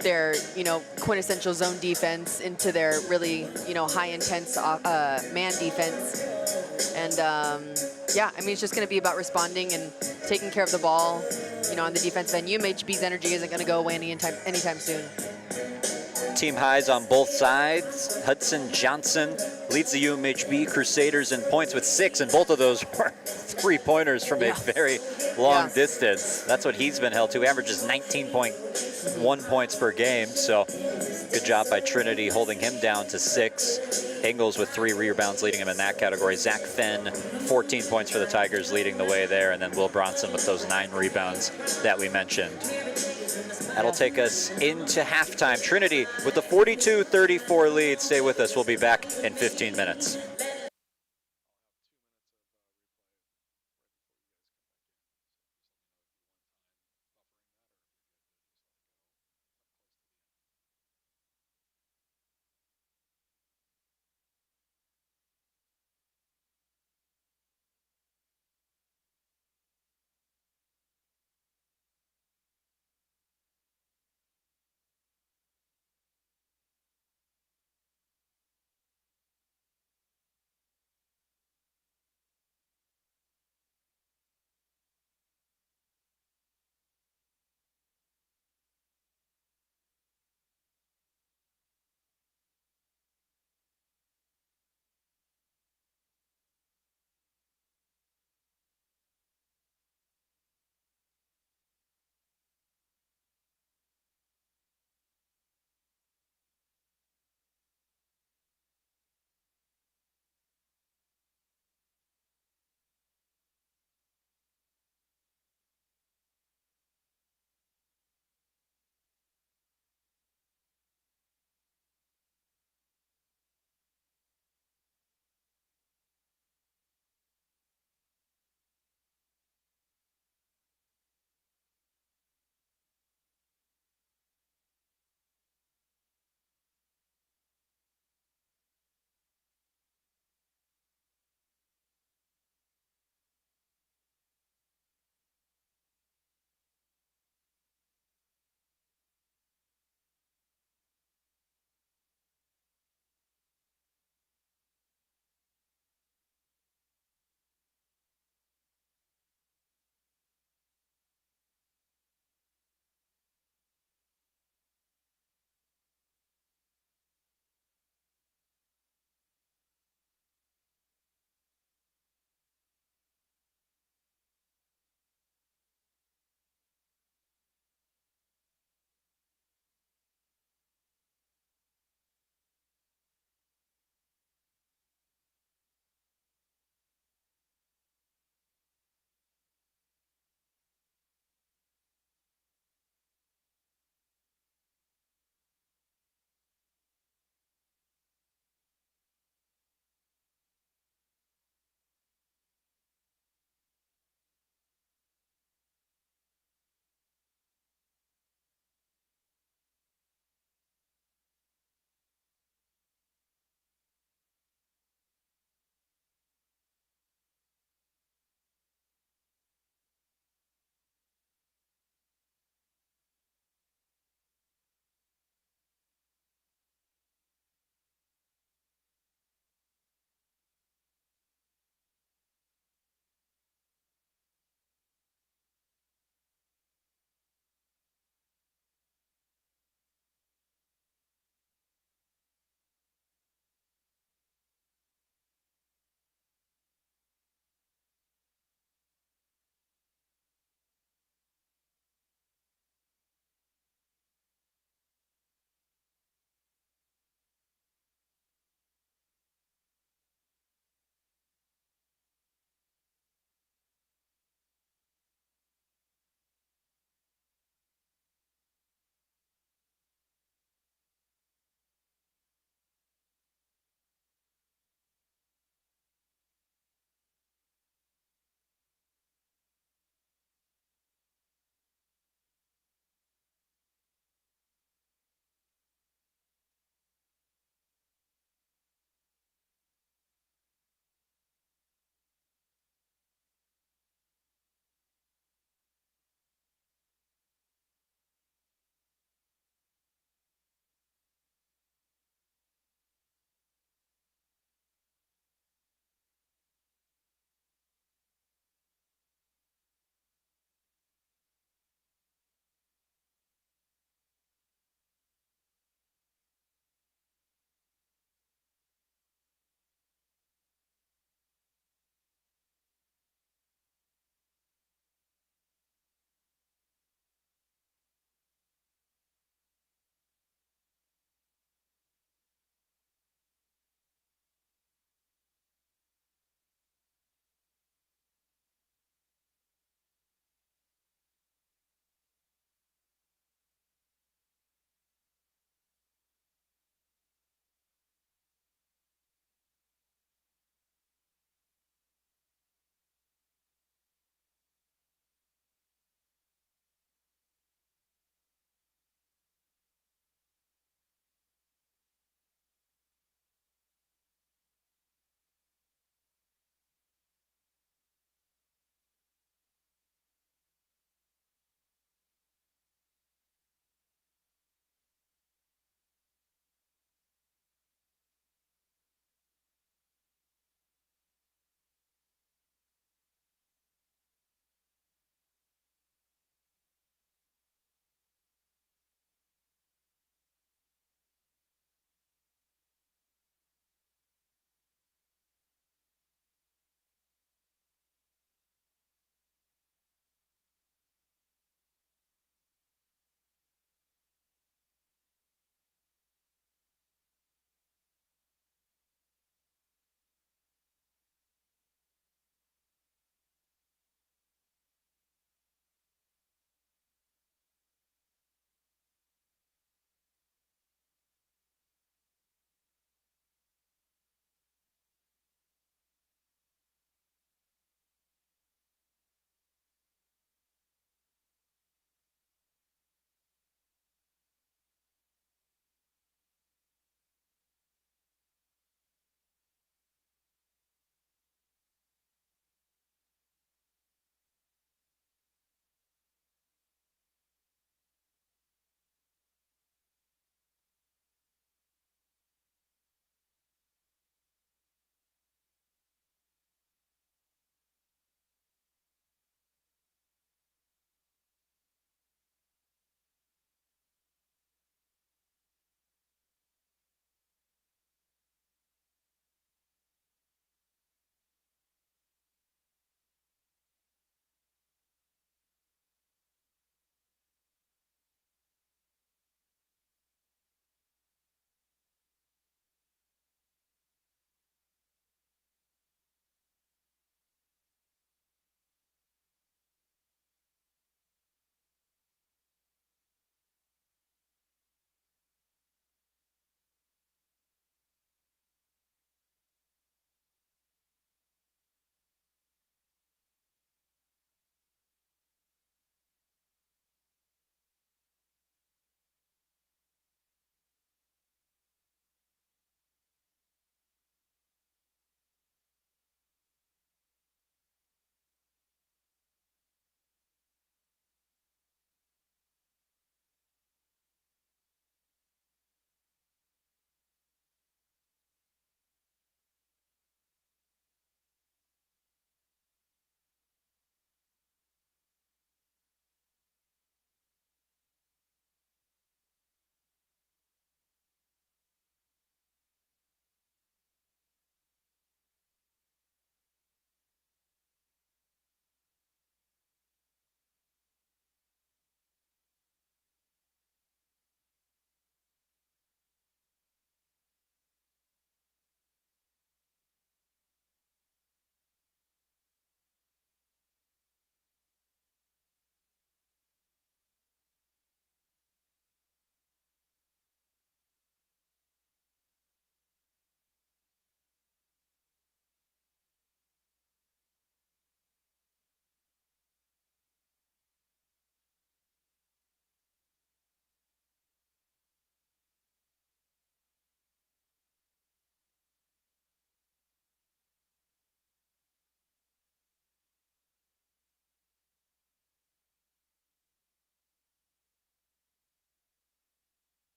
their, quintessential zone defense into their really, high-intense man defense. And, yeah, I mean, it's just going to be about responding and taking care of the ball, on the defense end. UMHB's energy isn't going to go away anytime soon.
team highs on both sides. Hudson Johnson leads the UMHB Crusaders in points with 6, and both of those were three-pointers from a very long distance. That's what he's been held to. Averages 19.1 points per game, so good job by Trinity holding him down to 6. Engels with 3 rebounds leading him in that category. Zach Fenn, 14 points for the Tigers leading the way there, and then Will Bronson with those 9 rebounds that we mentioned. That'll take us into halftime. Trinity with the 42-34 lead. Stay with us. We'll be back in 15 minutes.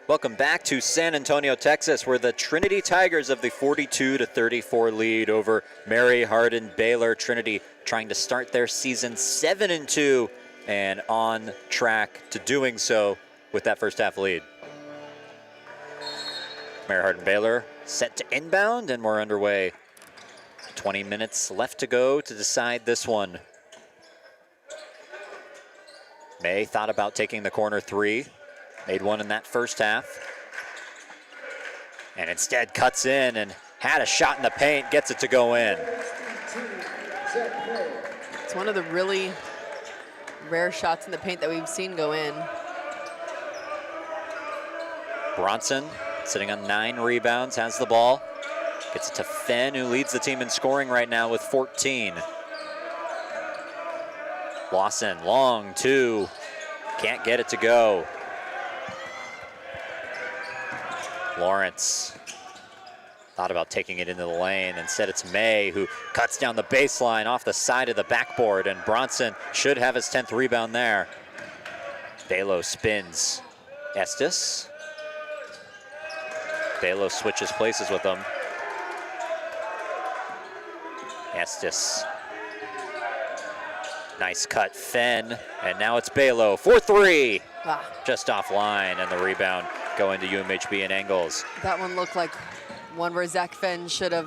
Welcome back to San Antonio, Texas, where the Trinity Tigers have the 42-34 lead over Mary Hardin-Baylor. Trinity trying to start their season 7-2 and on track to doing so with that first half lead. Mary Hardin-Baylor set to inbound, and we're underway. 20 minutes left to go to decide this one. May thought about taking the corner three. Made one in that first half. And instead cuts in and had a shot in the paint, gets it to go in.
It's one of the really rare shots in the paint that we've seen go in.
Bronson sitting on 9 rebounds, has the ball. Gets it to Fenn, who leads the team in scoring right now with 14. Lawson, long two, can't get it to go. Lawrence thought about taking it into the lane. Instead, it's May who cuts down the baseline off the side of the backboard, and Bronson should have his 10th rebound there. Belo spins. Estes. Belo switches places with him. Estes. Nice cut, Fenn, and now it's Belo for 3. Just offline, and the rebound going to UMHB and Engels.
That one looked like one where Zach Fenn should have,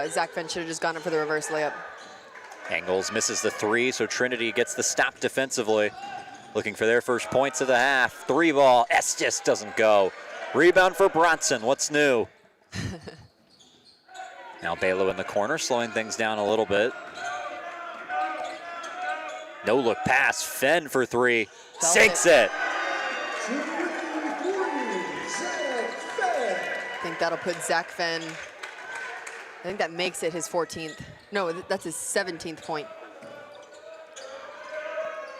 Zach Fenn should have just gone up for the reverse layup.
Engels misses the 3, so Trinity gets the stop defensively. Looking for their first points of the half. 3 ball, Estes doesn't go. Rebound for Bronson, what's new? Now Belo in the corner, slowing things down a little bit. No look pass, Fenn for 3, sinks it.
I think that'll put Zach Fenn, I think that makes it his 14th. No, that's his 17th point.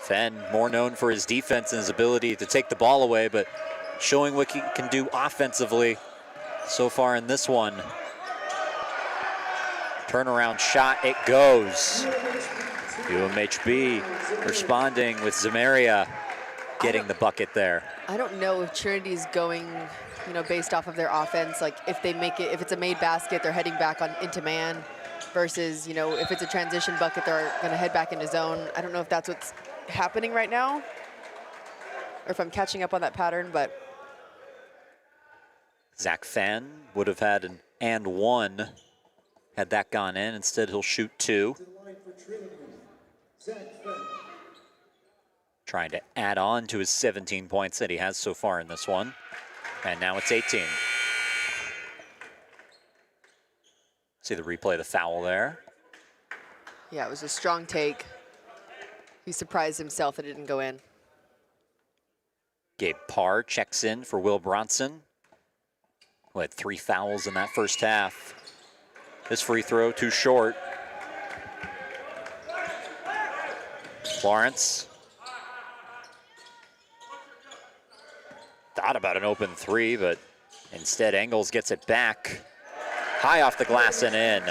Fenn, more known for his defense and his ability to take the ball away, but showing what he can do offensively so far in this one. Turnaround shot, it goes. UMHB responding with Zamaria getting the bucket there.
I don't know if Trinity's going, based off of their offense, like if they make it, if it's a made basket, they're heading back into man versus, if it's a transition bucket, they're going to head back into zone. I don't know if that's what's happening right now or if I'm catching up on that pattern, but.
Zach Fenn would have had an and 1 had that gone in. Instead, he'll shoot 2. Trying to add on to his 17 points that he has so far in this one. And now it's 18. See the replay of the foul there.
Yeah, it was a strong take. He surprised himself that it didn't go in.
Gabe Parr checks in for Will Bronson, who had 3 fouls in that first half. His free throw too short. Lawrence. Thought about an open 3, but instead Engels gets it back. High off the glass and in.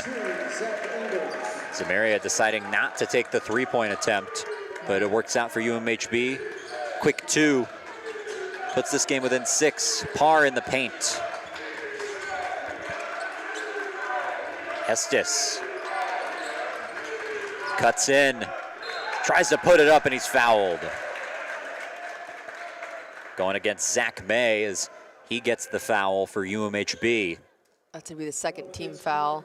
Zamaria deciding not to take the 3-point attempt, but it works out for UMHB. Quick 2. Puts this game within 6. Parr in the paint. Estes cuts in, tries to put it up, and he's fouled. Going against Zach May as he gets the foul for UMHB.
That's gonna be the second team foul.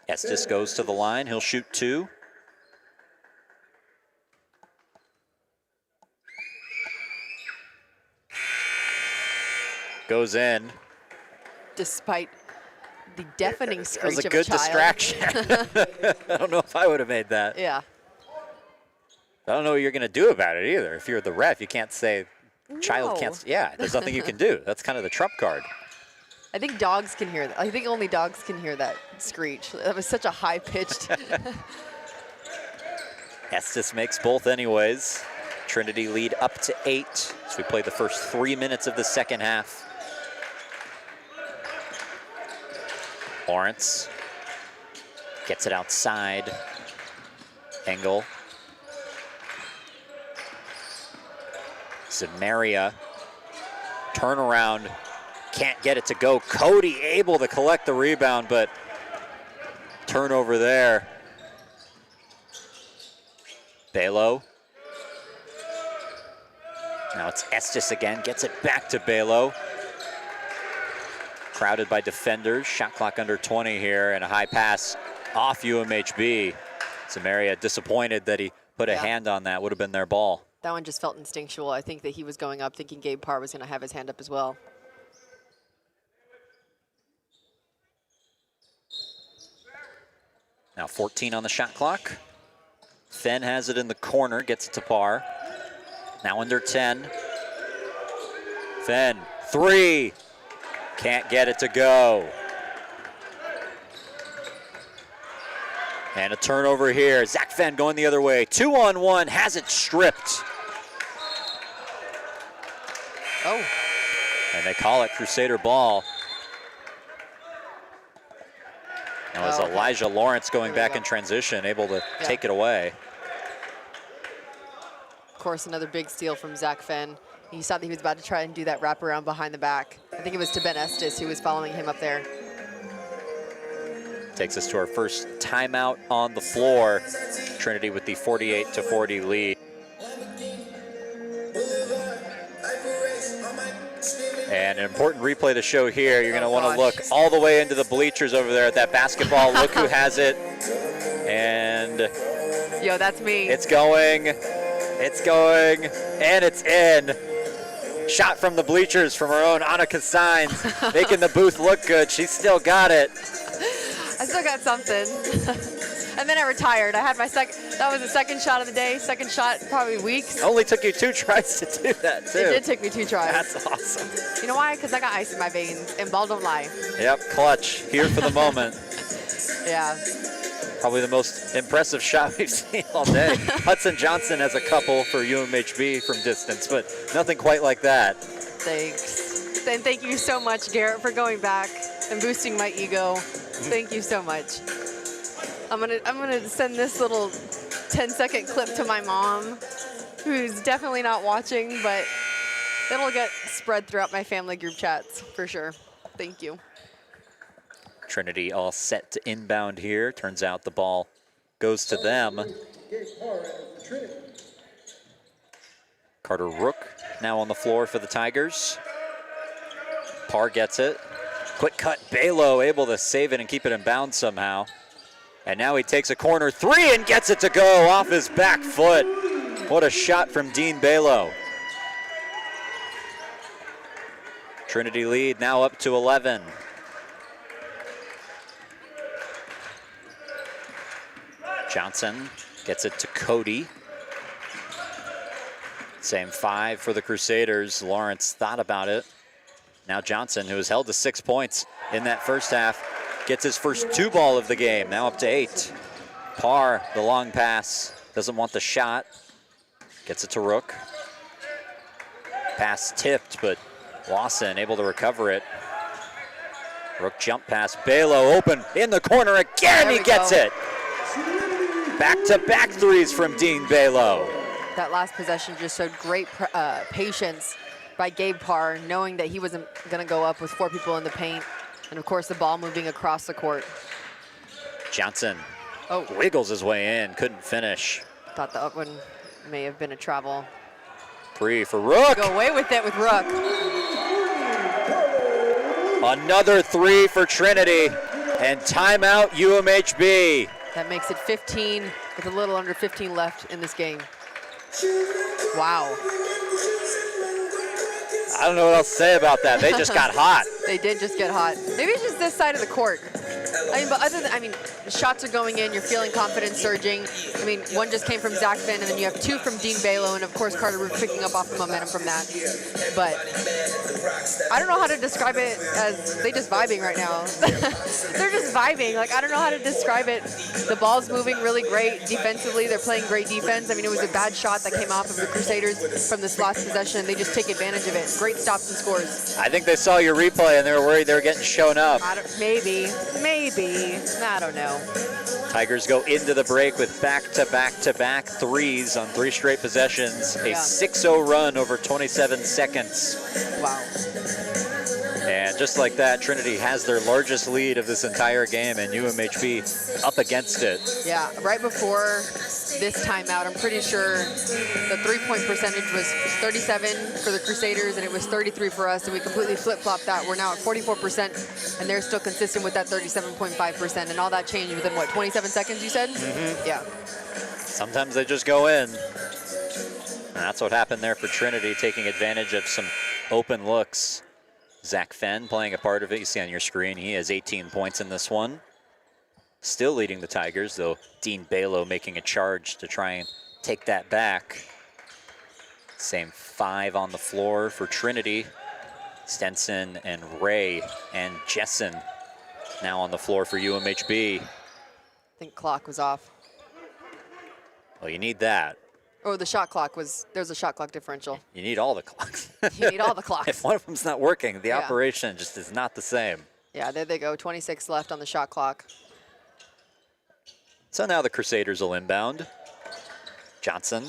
Estes goes to the line, he'll shoot 2. Goes in.
Despite the deafening screech of a child.
That was a good distraction. I don't know if I would have made that.
Yeah.
I don't know what you're going to do about it either. If you're the ref, you can't say, child can't. Yeah, there's nothing you can do. That's kind of the trump card.
I think dogs can hear that. I think only dogs can hear that screech. That was such a high-pitched.
Estes makes both anyways. Trinity lead up to 8 as we play the first 3 minutes of the second half. Lawrence gets it outside. Engel Samaria, turnaround, can't get it to go. Cody able to collect the rebound, but turnover there. Belo. Now it's Estes again, gets it back to Belo. Crowded by defenders, shot clock under 20 here, and a high pass off UMHB. Samaria disappointed that he put a hand on that, would have been their ball.
That one just felt instinctual. I think that he was going up thinking Gabe Parr was going to have his hand up as well.
Now 14 on the shot clock. Fenn has it in the corner, gets it to Parr. Now under 10. Fenn, 3. Can't get it to go. And a turnover here. Zach Fenn going the other way. 2-on-1, has it stripped.
Oh.
And they call it Crusader ball. Now is Elijah Lawrence going back in transition, able to take it away.
Of course, another big steal from Zach Fenn. He saw that he was about to try and do that wraparound behind the back. I think it was to Ben Estes who was following him up there.
Takes us to our first timeout on the floor. Trinity with the 48-40 lead. And an important replay to show here. You're going to want to look all the way into the bleachers over there at that basketball. Look who has it. And
yo, that's me.
It's going, and it's in. Shot from the bleachers from our own Annika Sainz, making the booth look good. She's still got it.
I still got something. And then I retired. I had my that was the second shot of the day, second shot probably weeks.
Only took you 2 tries to do that, too.
It did take me 2 tries.
That's awesome.
You know why? Because I got ice in my veins, and ball don't lie.
Yep, clutch, here for the moment.
Yeah.
Probably the most impressive shot we've seen all day. Hudson Johnson has a couple for UMHB from distance, but nothing quite like that.
Thanks. And thank you so much, Garrett, for going back and boosting my ego. Thank you so much. I'm gonna send this little 10-second clip to my mom, who's definitely not watching, but it'll get spread throughout my family group chats for sure. Thank you.
Trinity all set to inbound here. Turns out the ball goes to them. Carter Rook now on the floor for the Tigers. Parr gets it. Quick cut, Belo able to save it and keep it in bounds somehow. And now he takes a corner 3 and gets it to go off his back foot. What a shot from Dean Belo. Trinity lead now up to 11. Johnson gets it to Cody. Same 5 for the Crusaders. Lawrence thought about it. Now Johnson, who was held to 6 points in that first half, gets his first 2 ball of the game, now up to 8. Parr, the long pass, doesn't want the shot. Gets it to Rook. Pass tipped, but Lawson able to recover it. Rook jump pass, Belo open in the corner again, he gets it. Back-to-back threes from Dean Belo.
That last possession just showed great patience by Gabe Parr, knowing that he wasn't going to go up with 4 people in the paint. And, of course, the ball moving across the court.
Johnson wiggles his way in, couldn't finish.
Thought the up one may have been a travel.
3 for Rook.
Go away with it with Rook.
Another 3 for Trinity. And timeout UMHB.
That makes it 15 with a little under 15 left in this game. Wow.
I don't know what else to say about that. They just got hot.
They did just get hot. Maybe it's just this side of the court. The shots are going in. You're feeling confidence surging. I mean, one just came from Zach Fenn, and then you have 2 from Dean Belo, and of course Carter Rook picking up off the momentum from that. But I don't know how to describe it as they just vibing right now. They're just vibing. Like, I don't know how to describe it. The ball's moving really great defensively. They're playing great defense. I mean, it was a bad shot that came off of the Crusaders from this last possession. They just take advantage of it. Great stops and scores.
I think they saw your replay and they were worried they were getting shown up.
Maybe. maybe. I don't know.
Tigers go into the break with back-to-back-to-back threes on 3 straight possessions. A 6-0 run over 27 seconds.
Wow.
And just like that, Trinity has their largest lead of this entire game, and UMHB up against it.
Yeah, right before this timeout, I'm pretty sure the 3-point percentage was 37 for the Crusaders, and it was 33 for us, and we completely flip-flopped that. We're now at 44%, and they're still consistent with that 37.5%, and all that changed within, what, 27 seconds, you said?
Mm-hmm.
Yeah.
Sometimes they just go in. And that's what happened there for Trinity, taking advantage of some open looks. Zach Fenn playing a part of it. You see on your screen, he has 18 points in this one. Still leading the Tigers, though Dean Balo making a charge to try and take that back. Same 5 on the floor for Trinity. Stenson and Ray and Jessen now on the floor for UMHB.
I think clock was off.
Well, you need that.
Oh, the shot clock was, there's a shot clock differential.
You need all the clocks.
You need all the clocks.
If one of them's not working, the operation just is not the same.
Yeah, there they go, 26 left on the shot clock.
So now the Crusaders will inbound. Johnson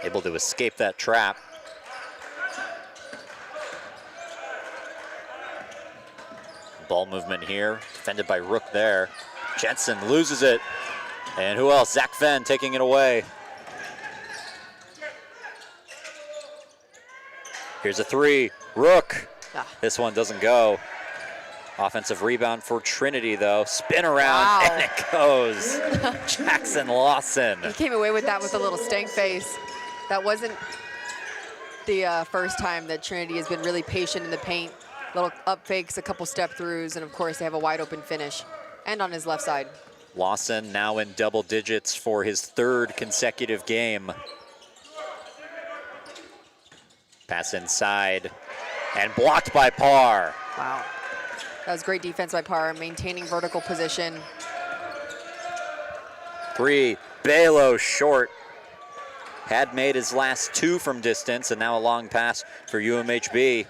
able to escape that trap. Ball movement here, defended by Rook there. Jensen loses it. And who else? Zach Fenn taking it away. Here's a 3, Rook. This one doesn't go. Offensive rebound for Trinity, though. Spin around, and it goes. Jackson Lawson.
He came away with that with a little stank face. That wasn't the first time that Trinity has been really patient in the paint. Little up fakes, a couple step throughs, and of course they have a wide open finish. And on his left side.
Lawson now in double digits for his 3rd consecutive game. Pass inside, and blocked by Parr.
Wow. That was great defense by Parr, maintaining vertical position.
3, Balo short. Had made his last 2 from distance, and now a long pass for UMHB.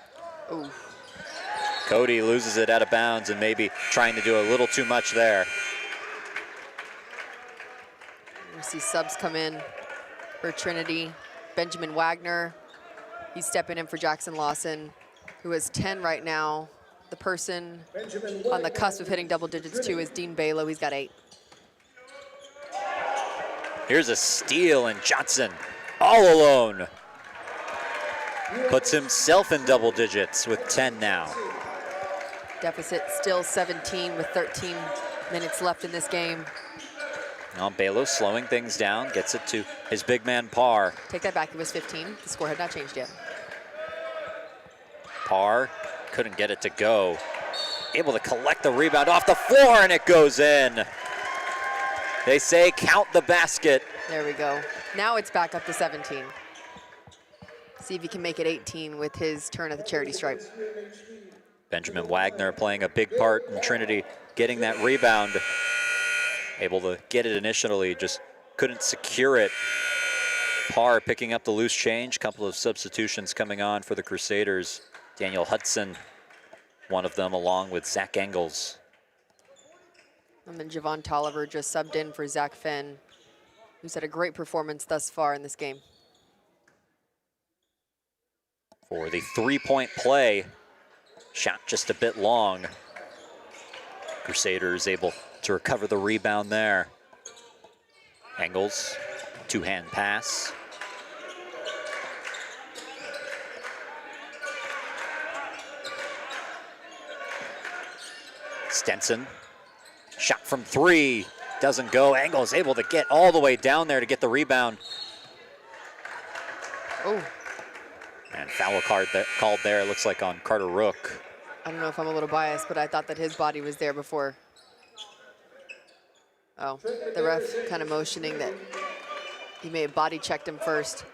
Ooh.
Cody loses it out of bounds and maybe trying to do a little too much there.
We see subs come in for Trinity. Benjamin Wagner, he's stepping in for Jackson Lawson, who has 10 right now. The person on the cusp of hitting double digits too is Dean Balo, he's got 8.
Here's a steal, and Johnson all alone. Puts himself in double digits with 10 now.
Deficit still 17 with 13 minutes left in this game.
Now Balo slowing things down, gets it to his big man Parr.
Take that back, it was 15. The score had not changed yet.
Parr couldn't get it to go. Able to collect the rebound off the floor, and it goes in. They say count the basket.
There we go. Now it's back up to 17. See if he can make it 18 with his turn at the charity stripe.
Benjamin Wagner playing a big part in Trinity, getting that rebound. Able to get it initially, just couldn't secure it. Parr picking up the loose change. Couple of substitutions coming on for the Crusaders. Daniel Hudson, one of them, along with Zach Engels.
And then Javon Tolliver just subbed in for Zach Fenn, who's had a great performance thus far in this game.
For the 3-point play, shot just a bit long. Crusaders able to recover the rebound there. Engels, 2-hand pass. Stenson, shot from 3, doesn't go. Engels able to get all the way down there to get the rebound.
Oh.
And foul called there, looks like on Carter Rook.
I don't know if I'm a little biased, but I thought that his body was there before. Oh, the ref kind of motioning that he may have body checked him first,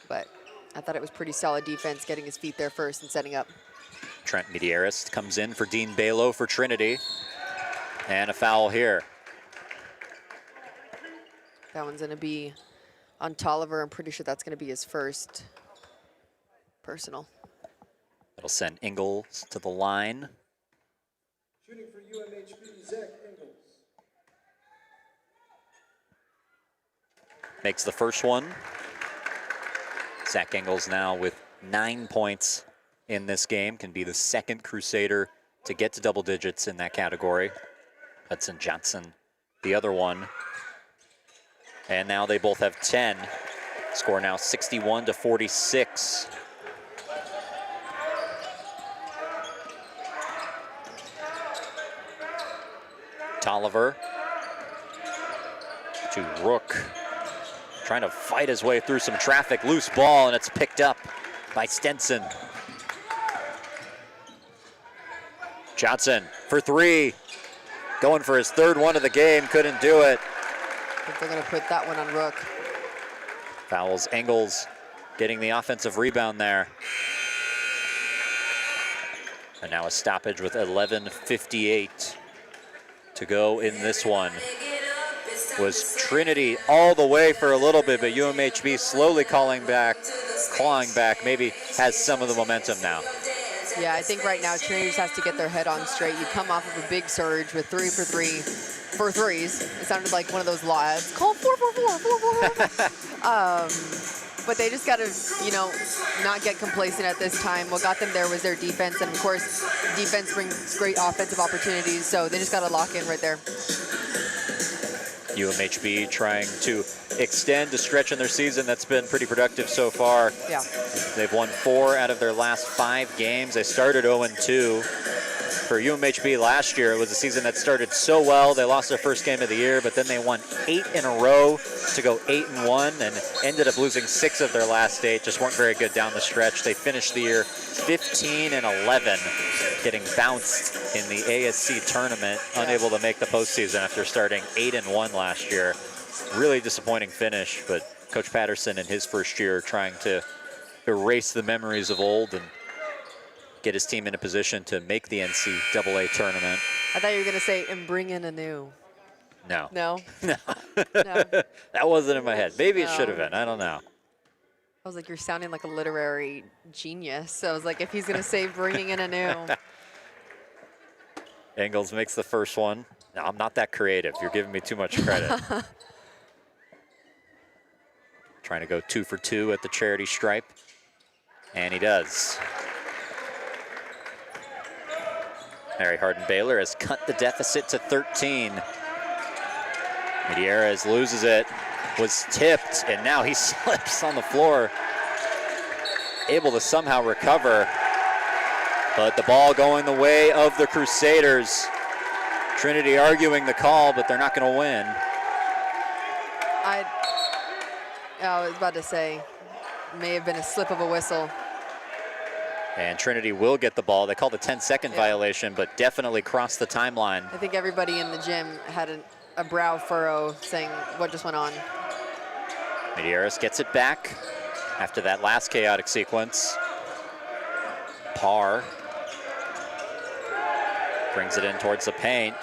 but I thought it was pretty solid defense getting his feet there first and setting up.
Trent Medeiros comes in for Dean Balo for Trinity. And a foul here.
That one's gonna be on Tolliver. I'm pretty sure that's gonna be his first personal.
It'll send Engels to the line.
Shooting for UMHB, Zach Engels.
Makes the first one. Zach Engels now with 9 points in this game, can be the second Crusader to get to double digits in that category. Hudson Johnson, the other one. And now they both have 10. Score now 61-46. Tolliver to Rook, trying to fight his way through some traffic. Loose ball, and it's picked up by Stenson. Johnson for three, going for his third one of the game, couldn't do it.
I think they're going to put that one on Rook.
Fouls Engels, getting the offensive rebound there. And now a stoppage with 11:58 to go in this one. Was Trinity all the way for a little bit, but UMHB slowly clawing back, maybe has some of the momentum now.
Yeah, I think right now Trinity just has to get their head on straight. You come off of a big surge with 3 for 3 for threes. It sounded like one of those lives. Call 4 for 4, 4 for 4. But they just got to, not get complacent at this time. What got them there was their defense, and of course, defense brings great offensive opportunities. So they just got to lock in right there.
UMHB trying to extend a stretch in their season that's been pretty productive so far.
Yeah.
They've won 4 out of their last 5 games. They started 0-2. For UMHB last year, it was a season that started so well. They lost their first game of the year, but then they won 8 in a row to go 8-1 and ended up losing 6 of their last 8. Just weren't very good down the stretch. They finished the year 15-11, getting bounced in the ASC tournament, unable to make the postseason after starting 8-1 last year. Really disappointing finish, but Coach Patterson in his first year trying to erase the memories of old and get his team in a position to make the NCAA tournament.
I thought you were going to say, and bring in a new.
No.
No?
No.
No.
That wasn't in my head. Maybe it
No.
should have been. I don't know.
I was like, you're sounding like a literary genius. So I was like, if he's going to say bringing in a new.
Engels makes the first one. No, I'm not that creative. You're giving me too much credit. Trying to go 2 for 2 at the charity stripe. And he does. Mary Hardin-Baylor has cut the deficit to 13. Medeiros loses it, was tipped, and now he slips on the floor. Able to somehow recover, but the ball going the way of the Crusaders. Trinity arguing the call, but they're not going to win.
I was about to say, may have been a slip of a whistle.
And Trinity will get the ball. They called a 10-second violation, but definitely crossed the timeline.
I think everybody in the gym had a brow furrow saying, what just went on?
Medeiros gets it back after that last chaotic sequence. Parr brings it in towards the paint.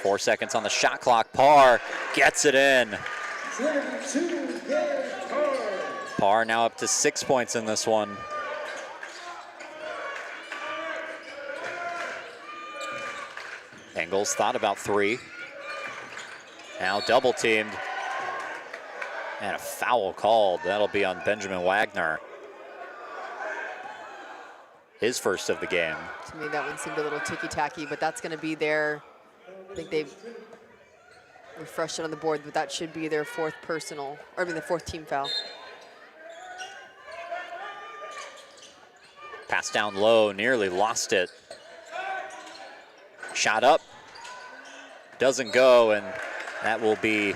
4 seconds on the shot clock. Parr gets it in. Parr now up to 6 points in this one. Engels thought about 3. Now double teamed. And a foul called. That'll be on Benjamin Wagner. His first of the game.
To me, that one seemed a little ticky-tacky, but that's going to be their, I think they refreshed it on the board, but that should be their 4th personal, or the 4th team foul.
Pass down low, nearly lost it. Shot up, doesn't go, and that will be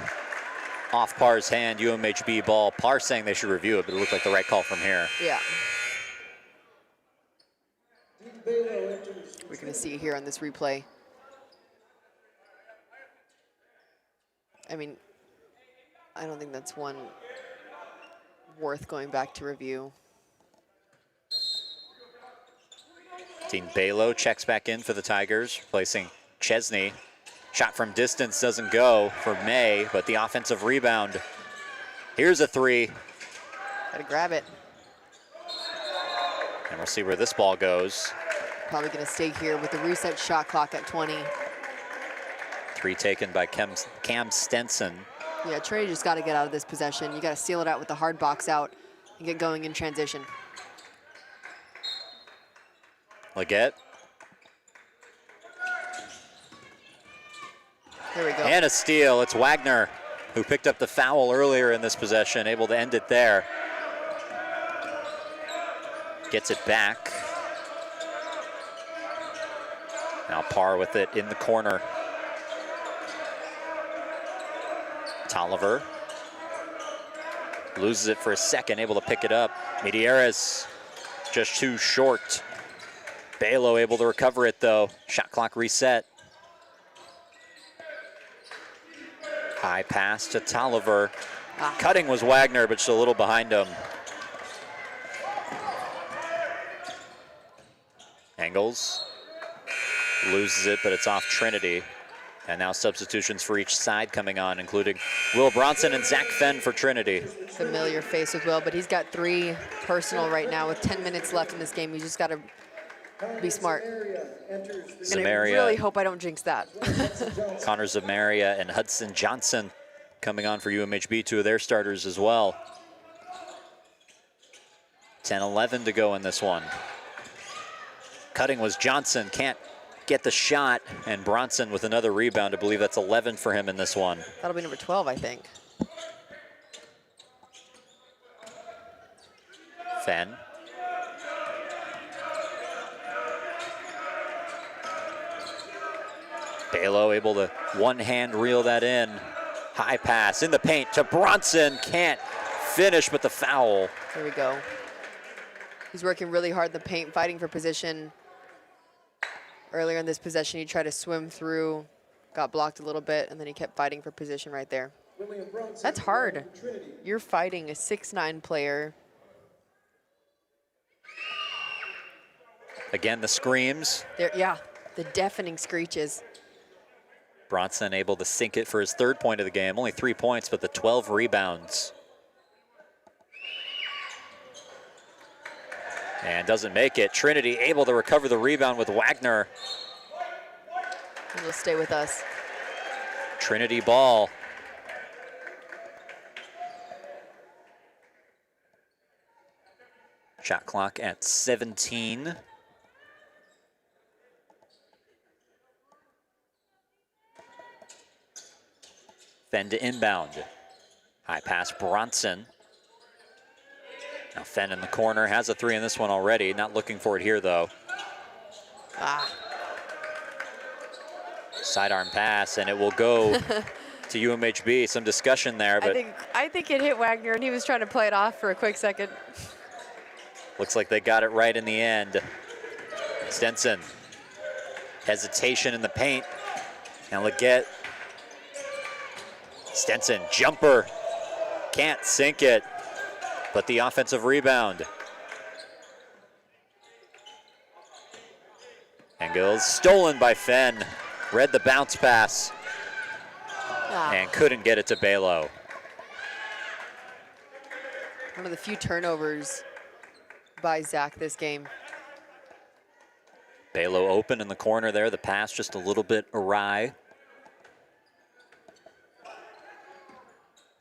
off Parr's hand, UMHB ball. Parr saying they should review it, but it looked like the right call from here.
Yeah. We're going to see here on this replay. I mean, I don't think that's one worth going back to review.
Hardin-Baylor checks back in for the Tigers, replacing Chesney. Shot from distance doesn't go for May, but the offensive rebound. Here's a 3.
Gotta grab it.
And we'll see where this ball goes.
Probably going to stay here with the reset shot clock at 20.
3 taken by Cam Stenson.
Yeah, Trinity just got to get out of this possession. You got to seal it out with the hard box out and get going in transition.
Leggett.
There we go.
And a steal. It's Wagner who picked up the foul earlier in this possession, able to end it there. Gets it back. Now Parr with it in the corner. Tolliver loses it for a second, able to pick it up. Medeiros just too short. Balo able to recover it though. Shot clock reset. High pass to Tolliver. Cutting was Wagner, but just a little behind him. Engels loses it, but it's off Trinity. And now substitutions for each side coming on, including Will Bronson and Zach Fenn for Trinity.
Familiar face with Will, but he's got 3 personal right now with 10 minutes left in this game. You just got to be smart. And I really hope I don't jinx that.
Connor Zamaria and Hudson Johnson coming on for UMHB, 2 of their starters as well. 10-11 to go in this one. Cutting was Johnson, can't get the shot, and Bronson with another rebound. I believe that's 11 for him in this one.
That'll be number 12, I think.
Fenn. Balo able to one-hand reel that in. High pass in the paint to Bronson. Can't finish, but the foul.
There we go. He's working really hard in the paint, fighting for position. Earlier in this possession, he tried to swim through, got blocked a little bit, and then he kept fighting for position right there. That's hard. You're fighting a 6'9" player.
Again, the screams.
Yeah, the deafening screeches.
Bronson able to sink it for his 3rd point of the game. Only 3 points, but the 12 rebounds. And doesn't make it. Trinity able to recover the rebound with Wagner.
He'll stay with us.
Trinity ball. Shot clock at 17. Fenn to inbound. High pass Bronson. Now Fenn in the corner, has a 3 in this one already. Not looking for it here though. Sidearm pass, and it will go to UMHB. Some discussion there, but
I think it hit Wagner, and he was trying to play it off for a quick second.
looks like they got it right in the end. Stenson, hesitation in the paint. Now Leggett. Stenson, jumper, can't sink it, but the offensive rebound. Engels, stolen by Fenn, read the bounce pass, and couldn't get it to Balo.
One of the few turnovers by Zach this game.
Balo open in the corner there, the pass just a little bit awry.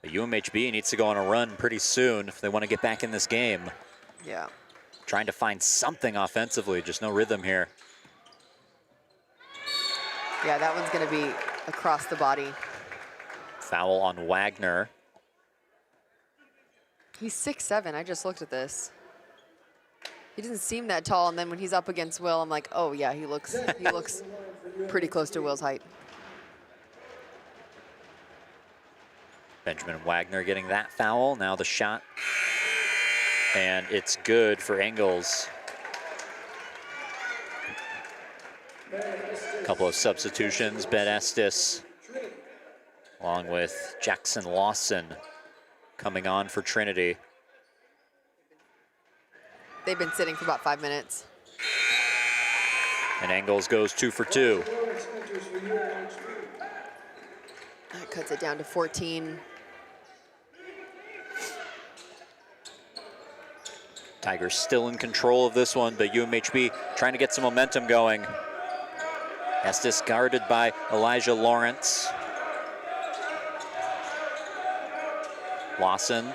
But UMHB needs to go on a run pretty soon if they want to get back in this game.
Yeah.
Trying to find something offensively, just no rhythm here.
Yeah, that one's going to be across the body.
Foul on Wagner.
He's 6'7", I just looked at this. He doesn't seem that tall, and then when he's up against Will, I'm like, oh yeah, he looks pretty close to Will's height.
Benjamin Wagner getting that foul. Now the shot, and it's good for Engels. A couple of substitutions. Ben Estes, along with Jackson Lawson, coming on for Trinity.
They've been sitting for about 5 minutes.
And Engels goes 2 for 2.
That cuts it down to 14.
Tigers still in control of this one, but UMHB trying to get some momentum going. Estes guarded by Elijah Lawrence. Lawson.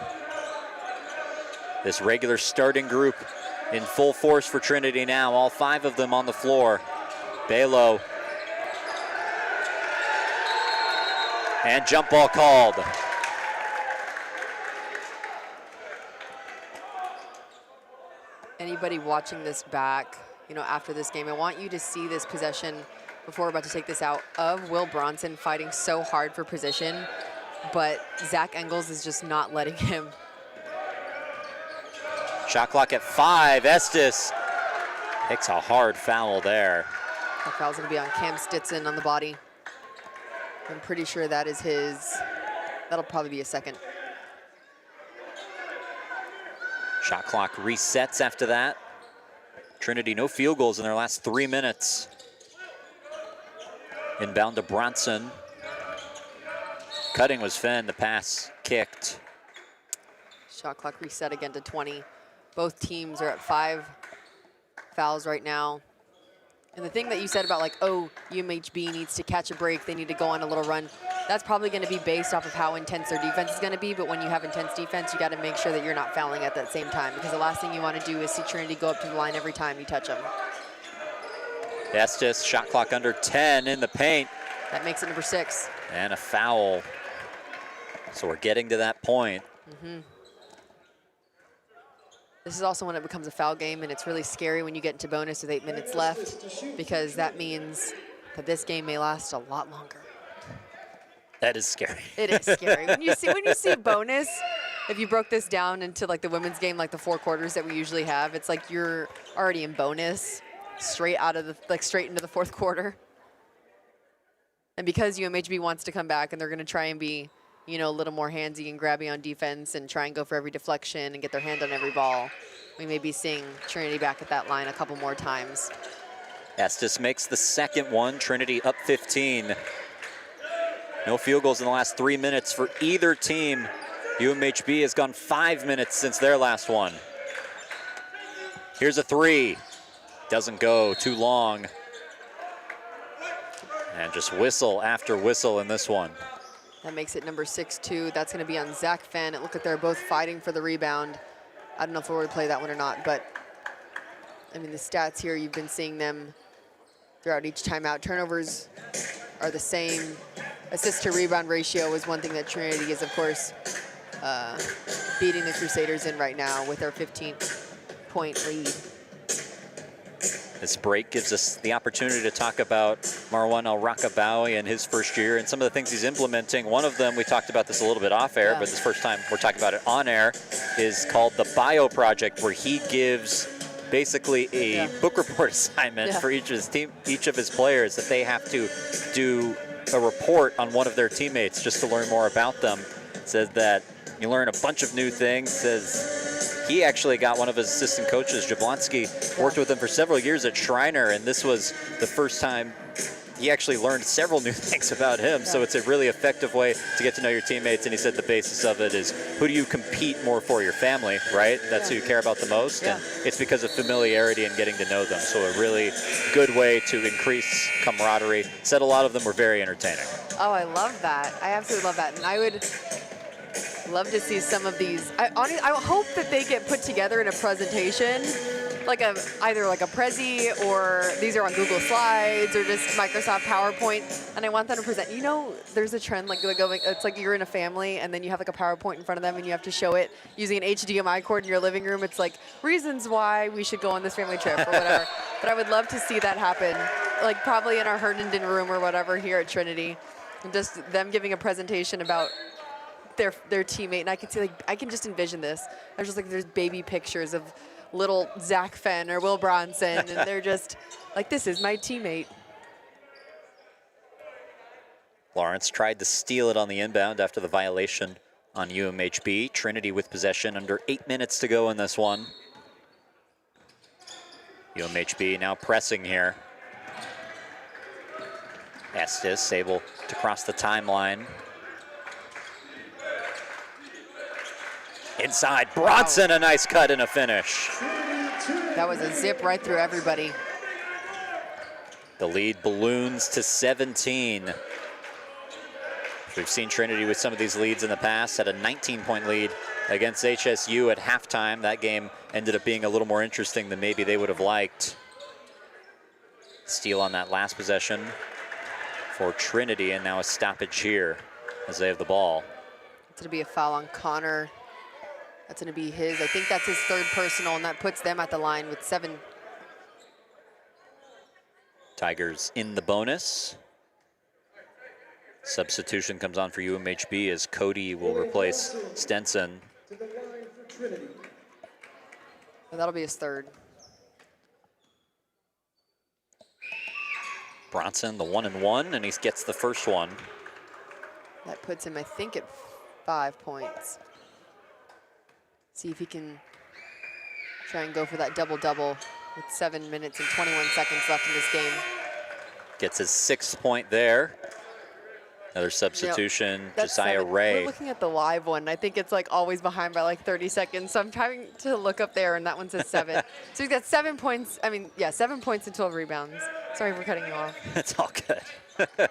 This regular starting group in full force for Trinity now, all 5 of them on the floor. Balo. And jump ball called.
Anybody watching this back, after this game, I want you to see this possession before we're about to take this out of Will Bronson fighting so hard for position, but Zach Engels is just not letting him.
Shot clock at 5. Estes takes a hard foul there.
That foul's gonna be on Cam Stetson on the body. I'm pretty sure that is his, that'll probably be a second.
Shot clock resets after that. Trinity, no field goals in their last 3 minutes. Inbound to Bronson. Cutting was Fenn, the pass kicked.
Shot clock reset again to 20. Both teams are at 5 fouls right now. And the thing that you said about UMHB needs to catch a break, they need to go on a little run, that's probably gonna be based off of how intense their defense is gonna be, but when you have intense defense, you gotta make sure that you're not fouling at that same time, because the last thing you wanna do is see Trinity go up to the line every time you touch them.
Estes, shot clock under 10 in the paint.
That makes it number 6.
And a foul. So we're getting to that point.
This is also when it becomes a foul game, and it's really scary when you get into bonus with 8 minutes left, because that means that this game may last a lot longer.
That is scary.
It is scary. when you see bonus, if you broke this down into the women's game, the 4 quarters that we usually have, it's like you're already in bonus, straight out of the straight into the 4th quarter. And because UMHB wants to come back and they're going to try and be, a little more handsy and grabby on defense and try and go for every deflection and get their hand on every ball, we may be seeing Trinity back at that line a couple more times.
Estes makes the second one. Trinity up 15. No field goals in the last 3 minutes for either team. UMHB has gone 5 minutes since their last one. Here's a 3. Doesn't go too long. And just whistle after whistle in this one.
That makes it number 6, too. That's going to be on Zach Fenn. It looked like they're both fighting for the rebound. I don't know if we'll replay that one or not, but the stats here, you've been seeing them throughout each timeout. Turnovers are the same. Assist to rebound ratio is one thing that Trinity is, of course, beating the Crusaders in right now with their 15-point lead.
This break gives us the opportunity to talk about Marwan El-Rakabawi and his first year and some of the things he's implementing. One of them, we talked about this a little bit off air, but this first time we're talking about it on air, is called the Bio Project, where he gives basically a book report assignment for each of his players, that they have to do a report on one of their teammates just to learn more about them. It says that you learn a bunch of new things. Says he actually got one of his assistant coaches, Jablonski, worked with him for several years at Schreiner, and this was the first time he actually learned several new things about him. So it's a really effective way to get to know your teammates. And he said the basis of it is, who do you compete more for? Your family, right? That's who you care about the most. And it's because of familiarity and getting to know them. So a really good way to increase camaraderie. Said a lot of them were very entertaining.
Oh, I love that. I absolutely love that. And I would love to see some of these. I hope that they get put together in a presentation, either like a Prezi, or these are on Google Slides, or just Microsoft PowerPoint, and I want them to present. There's a trend it's like you're in a family and then you have a PowerPoint in front of them and you have to show it using an HDMI cord in your living room. It's like reasons why we should go on this family trip or whatever. But I would love to see that happen, probably in our Herndon room or whatever here at Trinity, and just them giving a presentation about their teammate. And I can see, I can just envision this. There's just there's baby pictures of little Zach Fenn or Will Bronson, and they're just this is my teammate.
Lawrence tried to steal it on the inbound after the violation on UMHB. Trinity with possession, under 8 minutes to go in this one. UMHB now pressing here. Estes able to cross the timeline. Inside, Bronson, a nice cut and a finish.
That was a zip right through everybody.
The lead balloons to 17. We've seen Trinity with some of these leads in the past, had a 19-point lead against HSU at halftime. That game ended up being a little more interesting than maybe they would have liked. Steal on that last possession for Trinity, and now a stoppage here as they have the ball.
It's going to be a foul on Connor. That's going to be his. I think that's his third personal, and that puts them at the line with 7.
Tigers in the bonus. Substitution comes on for UMHB as Cody will replace Stenson.
To the line for Trinity.
And that'll be his third.
Bronson, the 1-and-1, and he gets the first one.
That puts him, I think, at 5 points. See if he can try and go for that double-double with 7 minutes and 21 seconds left in this game.
Gets his 6th point there. Another substitution, Josiah Ray.
We're looking at the live one. I think it's like always behind by like 30 seconds. So I'm trying to look up there, and that one says 7. So he's got 7 points. I mean, yeah, 7 points and 12 rebounds. Sorry for cutting you off.
It's all good.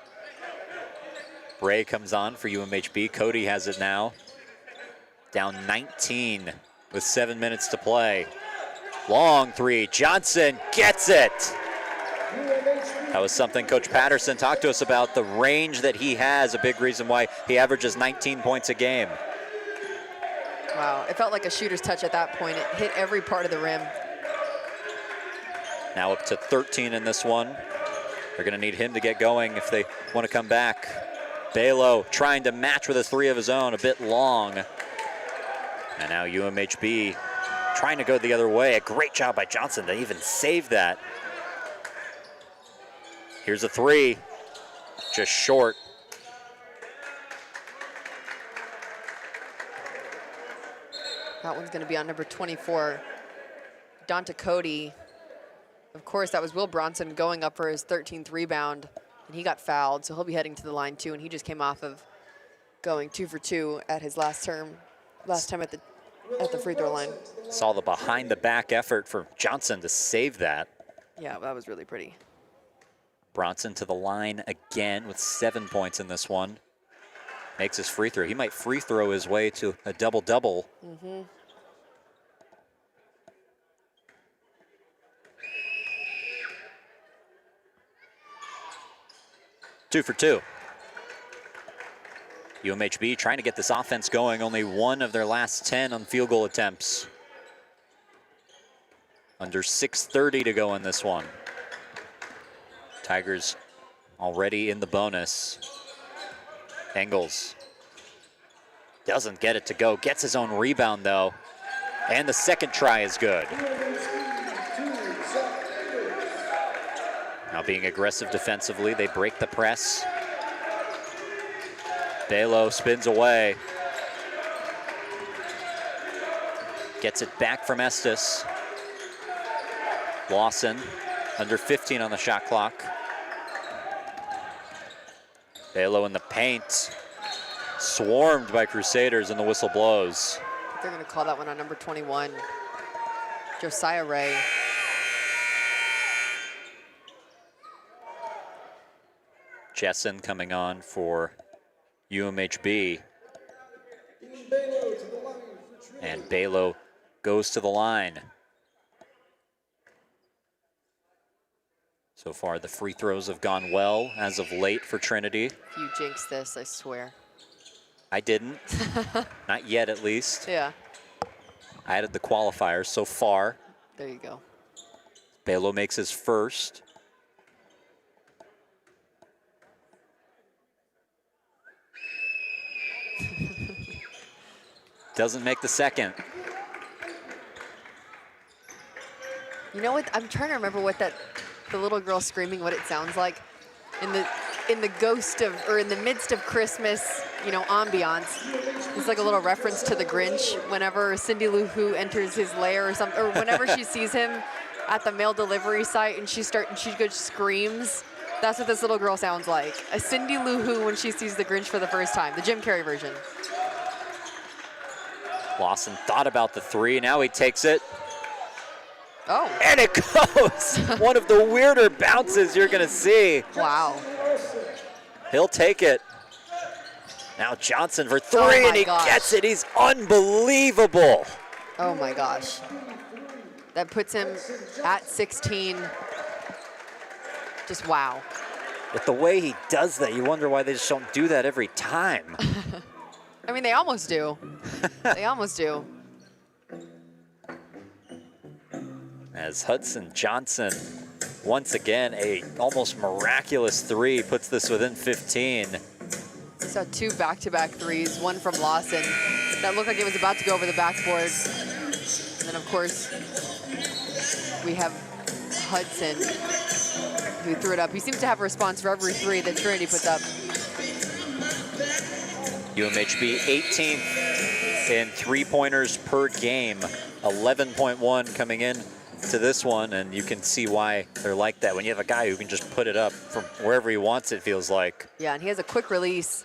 Ray comes on for UMHB. Cody has it now. Down 19 with 7 minutes to play. Long three. Johnson gets it. That was something Coach Patterson talked to us about, the range that he has, a big reason why he averages 19 points a game.
Wow, it felt like a shooter's touch at that point. It hit every part of the rim.
Now up to 13 in this one. They're gonna need him to get going if they want to come back. Balo trying to match with a 3 of his own, a bit long. And now UMHB trying to go the other way. A great job by Johnson to even save that. Here's a 3, just short.
That one's gonna be on number 24, Donta Cody. Of course, that was Will Bronson going up for his 13th rebound, and he got fouled, so he'll be heading to the line too, and he just came off of going 2 for 2 at his last time at the free throw line.
Saw the behind the back effort for Johnson to save that.
Yeah, that was really pretty.
Bronson to the line again with 7 points in this one. Makes his free throw. He might free throw his way to a double-double. 2 for 2. UMHB trying to get this offense going. Only 1 of their last 10 on field goal attempts. Under 6:30 to go in this one. Tigers already in the bonus. Engels doesn't get it to go. Gets his own rebound though. And the second try is good. Now being aggressive defensively, they break the press. Balo spins away. Gets it back from Estes. Lawson, under 15 on the shot clock. Balo in the paint. Swarmed by Crusaders and the whistle blows.
They're gonna call that one on number 21, Josiah Ray.
Jessen coming on for UMHB. And Balo goes to the line. So far, the free throws have gone well as of late for Trinity.
If you jinx this, I swear.
I didn't. Not yet, at least.
Yeah.
I added the qualifiers so far.
There you go.
Balo makes his first. Doesn't make the second.
You know what? I'm trying to remember what the little girl screaming, what it sounds like in the ghost of, or in the midst of Christmas, you know, ambiance. It's like a little reference to the Grinch whenever Cindy Lou Who enters his lair or something, or whenever she sees him at the mail delivery site and she goes screams. That's what this little girl sounds like. A Cindy Lou Who when she sees the Grinch for the first time, the Jim Carrey version.
Lawson thought about the three. Now he takes it.
Oh.
And it goes. One of the weirder bounces you're going to see.
Wow.
He'll take it. Now Johnson for three,
Oh
and he gets it. He's unbelievable.
Oh my gosh. That puts him at 16. Just wow.
With the way he does that, you wonder why they just don't do that every time.
I mean, they almost do. They almost do.
As Hudson Johnson, once again, a almost miraculous three, puts this within 15.
Saw two back-to-back threes, one from Lawson. That looked like it was about to go over the backboard. And then, of course, we have Hudson, who threw it up. He seems to have a response for every three that Trinity puts up.
UMHB 18th in three-pointers per game, 11.1 coming in to this one, and you can see why they're like that. When you have a guy who can just put it up from wherever he wants, it feels like.
Yeah, and he has a quick release.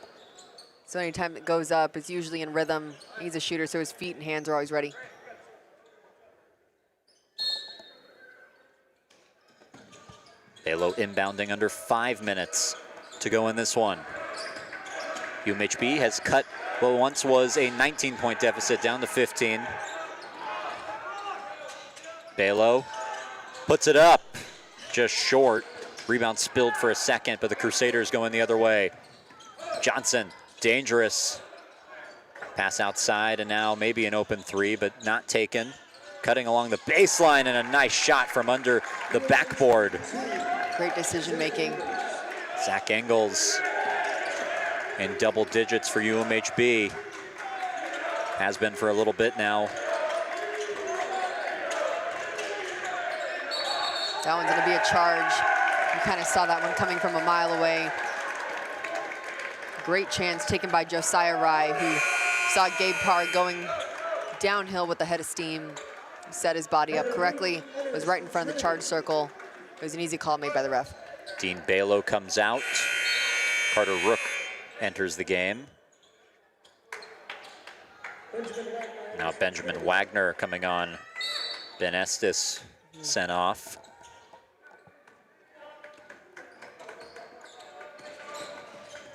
So anytime it goes up, it's usually in rhythm. He's a shooter, so his feet and hands are always ready.
Balo inbounding under 5 minutes to go in this one. UMHB has cut what once was a 19-point deficit down to 15. Balo puts it up, just short. Rebound spilled for a second, but the Crusaders going the other way. Johnson, dangerous. Pass outside, and now maybe an open three, but not taken. Cutting along the baseline, and a nice shot from under the backboard.
Great decision making.
Zach Engels in double digits for UMHB. Has been for a little bit now.
That one's gonna be a charge. You kind of saw that one coming from a mile away. Great chance taken by Josiah Rye, who saw Gabe Parr going downhill with a head of steam. Set his body up correctly, was right in front of the charge circle. It was an easy call made by the ref.
Dean Balo comes out. Carter Rook enters the game. Now Benjamin Wagner coming on. Ben Estes sent off.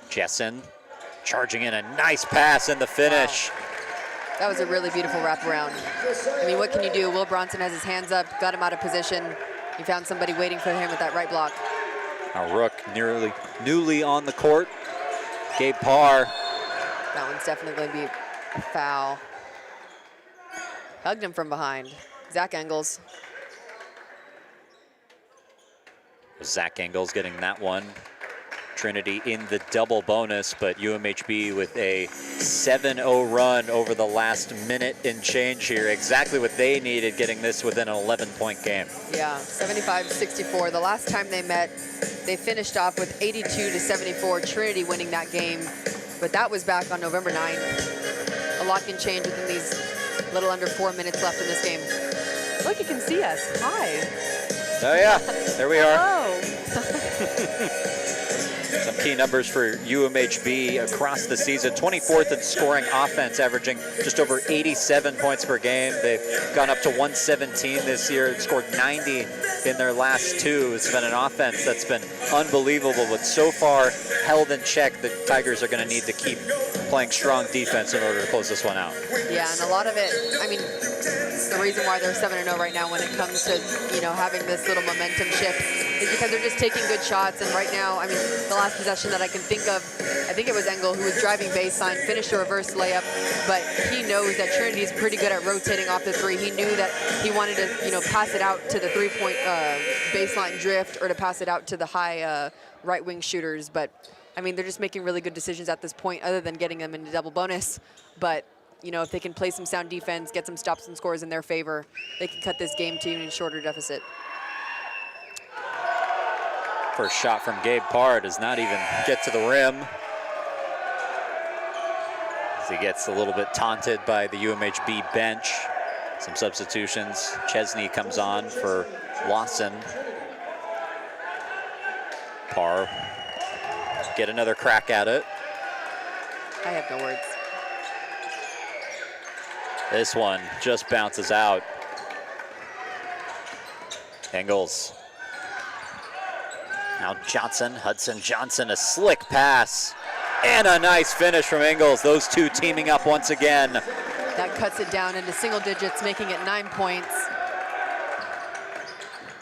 Jessen charging in, a nice pass in the finish.
Wow. That was a really beautiful wraparound. I mean, what can you do? Will Bronson has his hands up, got him out of position. He found somebody waiting for him with that right block.
Now Rook newly on the court. Gabe Parr.
That one's definitely going to be a foul. Hugged him from behind. Zach Engels.
Zach Engels getting that one. Trinity in the double bonus, but UMHB with a 7-0 run over the last minute and change here. Exactly what they needed, getting this within an 11-point game.
Yeah, 75-64. The last time they met, they finished off with 82-74, Trinity winning that game. But that was back on November 9th. A lot can change within these little under 4 minutes left in this game. Look, you can see us. Hi.
Oh yeah, there we are.
Hello.
Some key numbers for UMHB across the season. 24th in scoring offense, averaging just over 87 points per game. They've gone up to 117 this year, scored 90 in their last two. It's been an offense that's been unbelievable, but so far held in check. The Tigers are going to need to keep playing strong defense in order to close this one out.
Yeah, and a lot of it, I mean, the reason why they're 7-0 right now when it comes to, you know, having this little momentum shift is because they're just taking good shots. And right now, I mean, the last possession that I can think of, I think it was Engel who was driving baseline, finished a reverse layup, but he knows that Trinity is pretty good at rotating off the three. He knew that he wanted to, you know, pass it out to the three-point baseline drift or to pass it out to the high right wing shooters. But I mean, they're just making really good decisions at this point, other than getting them into double bonus. But you know, if they can play some sound defense, get some stops and scores in their favor, they can cut this game to an even shorter deficit.
First shot from Gabe Parr does not even get to the rim. As he gets a little bit taunted by the UMHB bench. Some substitutions. Chesney comes on for Lawson. Parr get another crack at it.
I have no words.
This one just bounces out. Ingles. Now Hudson Johnson, a slick pass. And a nice finish from Ingles. Those two teaming up once again.
That cuts it down into single digits, making it 9 points.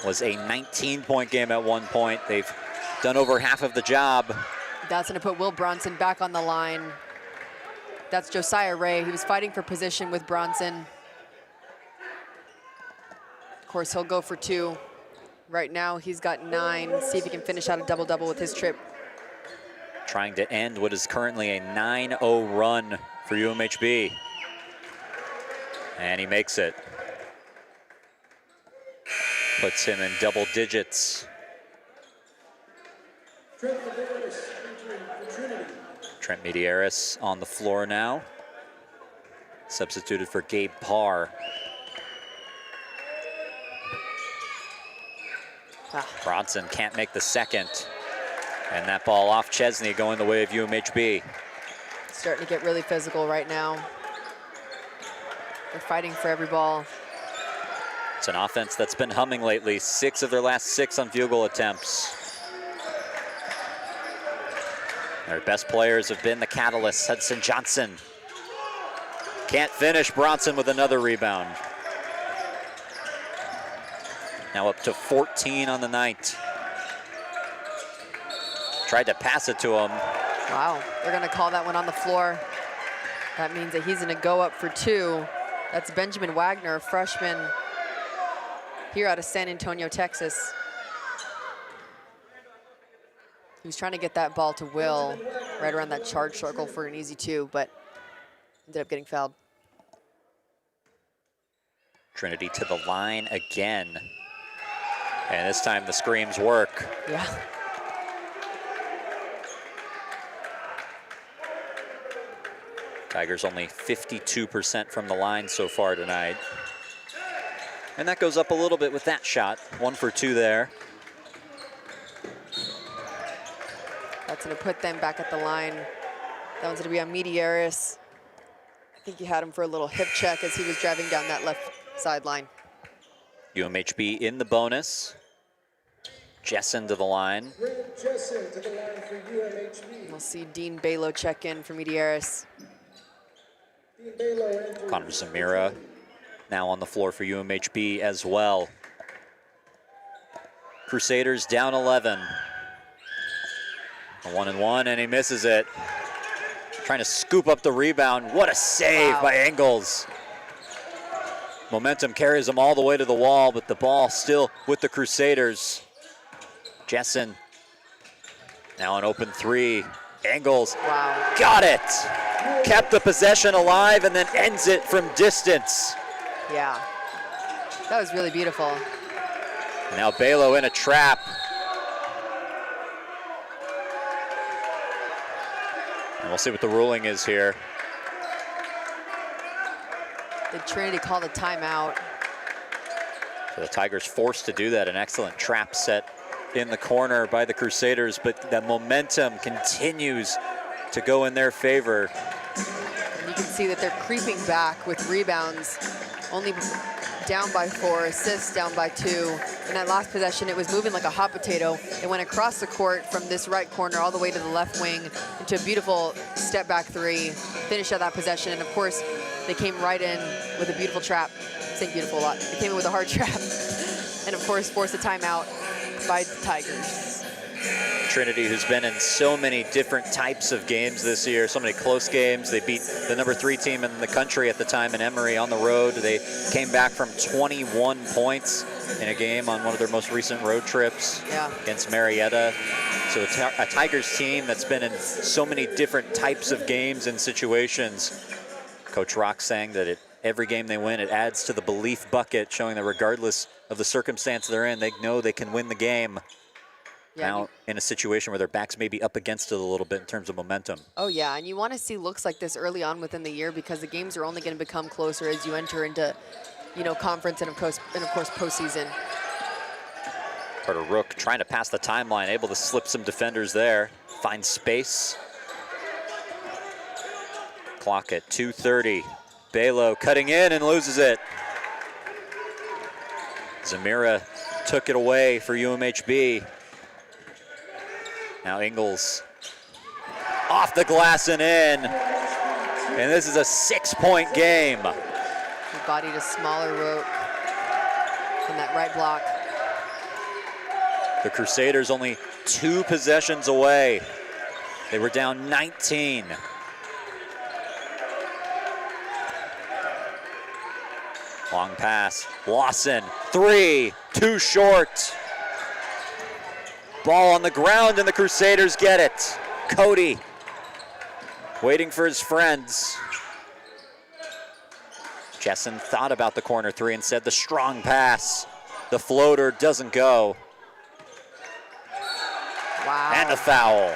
Was a 19-point game at one point. They've done over half of the job.
That's going to put Will Bronson back on the line. That's Josiah Ray. He was fighting for position with Bronson. Of course, he'll go for 2. Right now, he's got 9. See if he can finish out a double-double with his trip.
Trying to end what is currently a 9-0 run for UMHB. And he makes it. Puts him in double digits. Trent Medeiros on the floor now. Substituted for Gabe Parr. Bronson can't make the second. And that ball off Chesney going the way of UMHB.
Starting to get really physical right now. They're fighting for every ball.
It's an offense that's been humming lately. 6 of their last 6 on field goal attempts. Their best players have been the catalysts. Hudson Johnson. Can't finish. Bronson with another rebound. Now up to 14 on the night. Tried to pass it to him.
Wow, they're gonna call that one on the floor. That means that he's gonna go up for 2. That's Benjamin Wagner, a freshman here out of San Antonio, Texas. He was trying to get that ball to Will right around that charge circle for an easy 2, but ended up getting fouled.
Trinity to the line again. And this time the screams work.
Yeah.
Tigers only 52% from the line so far tonight. And that goes up a little bit with that shot. 1 for 2 there.
That's gonna put them back at the line. That one's gonna be on Medeiros. I think he had him for a little hip check as he was driving down that left sideline.
UMHB in the bonus. Jessen to the line.
Jessen to the line for UMHB.
We'll see Dean Balo check in for Medeiros.
Connor Zamira now on the floor for UMHB as well. Crusaders down 11. A 1-and-1, and he misses it. Trying to scoop up the rebound. What a save by Ingles. Momentum carries them all the way to the wall, but the ball still with the Crusaders. Jessen now an open 3. Ingles got it. Kept the possession alive and then ends it from distance.
Yeah, that was really beautiful.
Now Balo in a trap. And we'll see what the ruling is here.
Did Trinity call the timeout?
So the Tigers forced to do that. An excellent trap set in the corner by the Crusaders, but the momentum continues to go in their favor.
And you can see that they're creeping back with rebounds. Only down by 4, assists down by 2. In that last possession, it was moving like a hot potato. It went across the court from this right corner all the way to the left wing into a beautiful step back 3. Finish out that possession, and of course, they came right in with a beautiful trap. I'm saying beautiful a lot. They came in with a hard trap. And of course, forced a timeout by the Tigers.
Trinity, who's been in so many different types of games this year, so many close games. They beat the number 3 team in the country at the time in Emory on the road. They came back from 21 points in a game on one of their most recent road trips against Marietta. So a Tigers team that's been in so many different types of games and situations. Coach Rock saying that every game they win, it adds to the belief bucket, showing that regardless of the circumstance they're in, they know they can win the game.
Yeah,
now in a situation where their backs may be up against it a little bit in terms of momentum.
Oh yeah, and you want to see looks like this early on within the year because the games are only going to become closer as you enter into, conference and of course postseason.
Carter Rook trying to pass the timeline, able to slip some defenders there, find space. Clock at 2:30. Baylo cutting in and loses it. Zamira took it away for UMHB. Now Ingles off the glass and in. And this is a 6-point game.
He bodied a smaller rope in that right block.
The Crusaders only 2 possessions away. They were down 19. Long pass, Lawson, 3, too short. Ball on the ground and the Crusaders get it. Cody waiting for his friends. Jessen thought about the corner 3 and said the strong pass. The floater doesn't go.
Wow.
And a foul.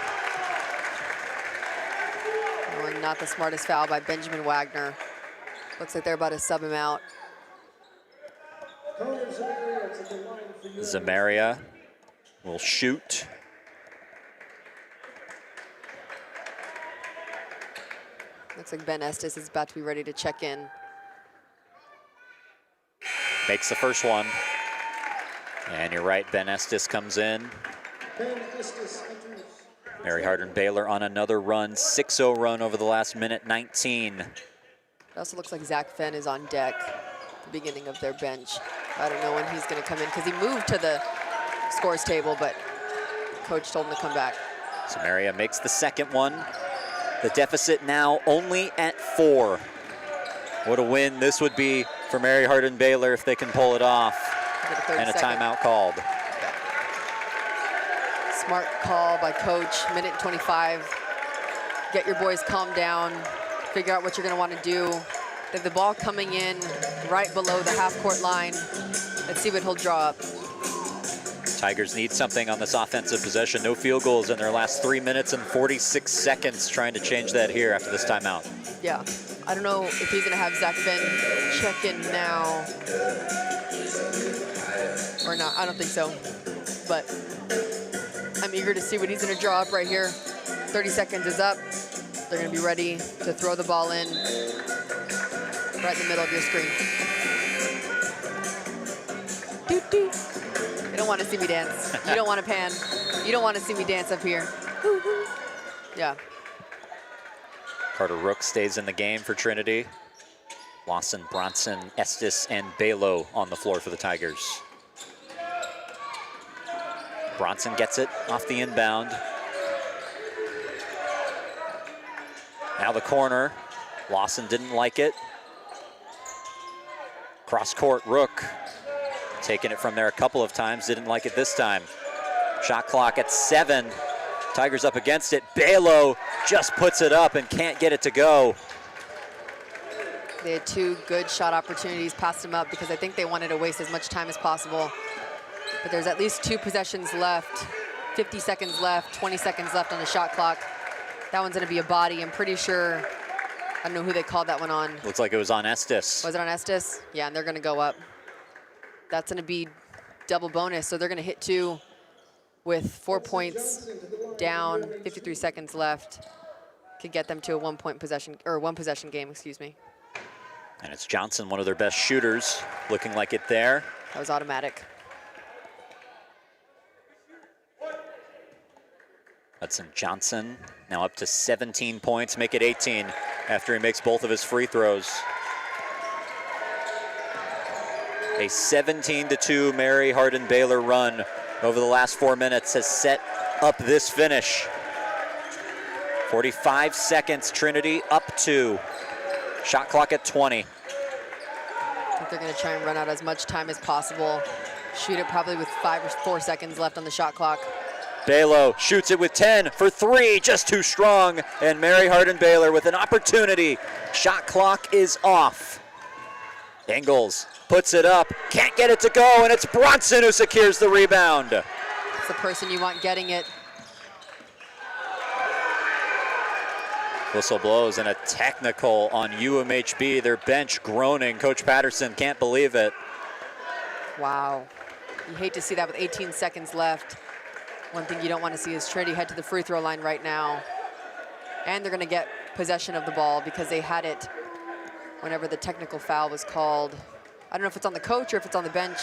Well, not the smartest foul by Benjamin Wagner. Looks like they're about to sub him out.
Zamaria will shoot.
Looks like Ben Estes is about to be ready to check in.
Makes the first one. And you're right, Ben Estes comes in. Mary Hardin-Baylor on another run, 6-0 run over the last minute 19.
It also looks like Zach Fenn is on deck at the beginning of their bench. I don't know when he's going to come in because he moved to the scores table, but coach told him to come back.
Samaria makes the second one. The deficit now only at 4. What a win this would be for Mary Hardin-Baylor if they can pull it off. And a timeout called.
Smart call by coach, minute 25. Get your boys calmed down, figure out what you're gonna wanna do. They have the ball coming in right below the half-court line. Let's see what he'll draw up.
Tigers need something on this offensive possession. No field goals in their last 3 minutes and 46 seconds, trying to change that here after this timeout.
Yeah, I don't know if he's gonna have Zach Fenn check in now or not. I don't think so, but I'm eager to see what he's gonna draw up right here. 30 seconds is up. They're gonna be ready to throw the ball in right in the middle of your screen. Doot, doot. You don't want to see me dance. You don't want to pan. You don't want to see me dance up here. Yeah.
Carter Rook stays in the game for Trinity. Lawson, Bronson, Estes, and Baylo on the floor for the Tigers. Bronson gets it off the inbound. Now the corner. Lawson didn't like it. Cross court, Rook. Taking it from there a couple of times, didn't like it this time. Shot clock at 7. Tigers up against it. Baylo just puts it up and can't get it to go.
They had 2 good shot opportunities, passed them up because I think they wanted to waste as much time as possible. But there's at least 2 possessions left, 50 seconds left, 20 seconds left on the shot clock. That one's gonna be a body, I'm pretty sure. I don't know who they called that one on.
Looks like it was on Estes.
Was it on Estes? Yeah, and they're gonna go up. That's gonna be double bonus, so they're gonna hit 2 with 4 points down, 53 seconds left. Could get them to a 1-point possession, or 1 possession game, excuse me.
And it's Johnson, one of their best shooters, looking like it there.
That was automatic.
Hudson Johnson now up to 17 points, make it 18 after he makes both of his free throws. A 17-2 Mary Hardin-Baylor run over the last 4 minutes has set up this finish. 45 seconds, Trinity up 2. Shot clock at 20.
I think they're gonna try and run out as much time as possible. Shoot it probably with 5 or 4 seconds left on the shot clock.
Baylo shoots it with 10 for 3, just too strong. And Mary Hardin-Baylor with an opportunity. Shot clock is off. Ingles puts it up, can't get it to go, and it's Bronson who secures the rebound.
It's the person you want getting it.
Whistle blows and a technical on UMHB. Their bench groaning. Coach Patterson can't believe it.
Wow. You hate to see that with 18 seconds left. One thing you don't want to see is Trinity head to the free throw line right now. And they're going to get possession of the ball because they had it whenever the technical foul was called. I don't know if it's on the coach or if it's on the bench.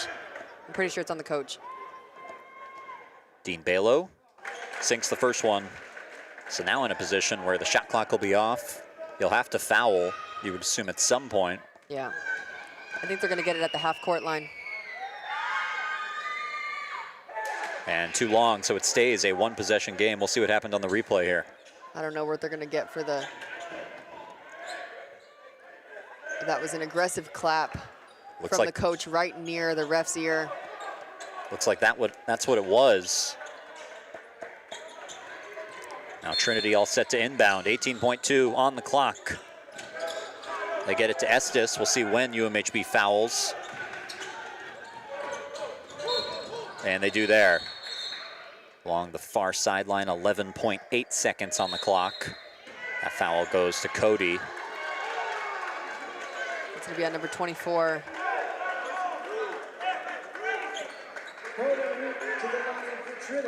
I'm pretty sure it's on the coach.
Dean Balo sinks the first one. So now in a position where the shot clock will be off. He'll have to foul, you would assume, at some point.
Yeah. I think they're going to get it at the half-court line.
And too long, so it stays a one-possession game. We'll see what happened on the replay here.
I don't know what they're going to get for the... That was an aggressive clap from the coach right near the ref's ear.
Looks like that's what it was. Now Trinity all set to inbound, 18.2 on the clock. They get it to Estes. We'll see when UMHB fouls. And they do there. Along the far sideline, 11.8 seconds on the clock. That foul goes to Cody.
It's going to be on number 24.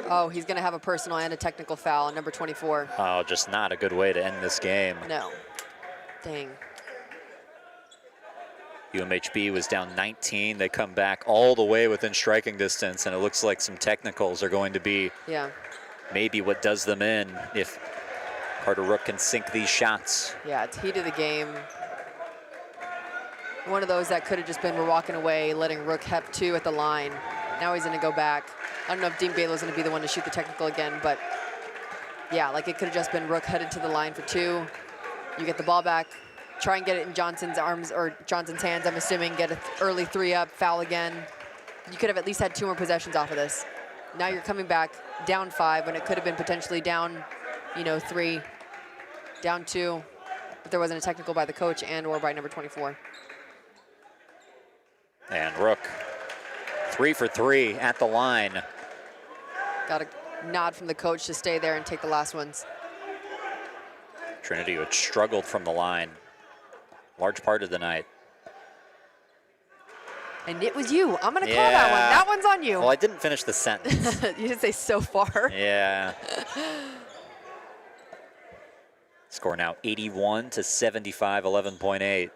Oh, he's going to have a personal and a technical foul on number 24.
Oh, just not a good way to end this game.
No. Dang.
UMHB was down 19. They come back all the way within striking distance, and it looks like some technicals are going to be maybe what does them in if Carter Rook can sink these shots.
Yeah, it's heat of the game. One of those that could have just been we're walking away, letting Rook have 2 at the line. Now he's going to go back. I don't know if Dean Balo's going to be the one to shoot the technical again, but yeah, like it could have just been Rook headed to the line for 2. You get the ball back, try and get it in Johnson's arms or Johnson's hands, I'm assuming, get an early 3 up, foul again. You could have at least had 2 more possessions off of this. Now you're coming back down 5 when it could have been potentially down, 3, down 2, if there wasn't a technical by the coach and or by number 24.
And Rook, 3 for 3 at the line.
Got a nod from the coach to stay there and take the last ones.
Trinity had struggled from the line large part of the night.
And it was you. I'm going to call that one. That one's on you.
Well, I didn't finish the sentence.
You didn't say so far.
Yeah. Score now 81 to 75, 11.8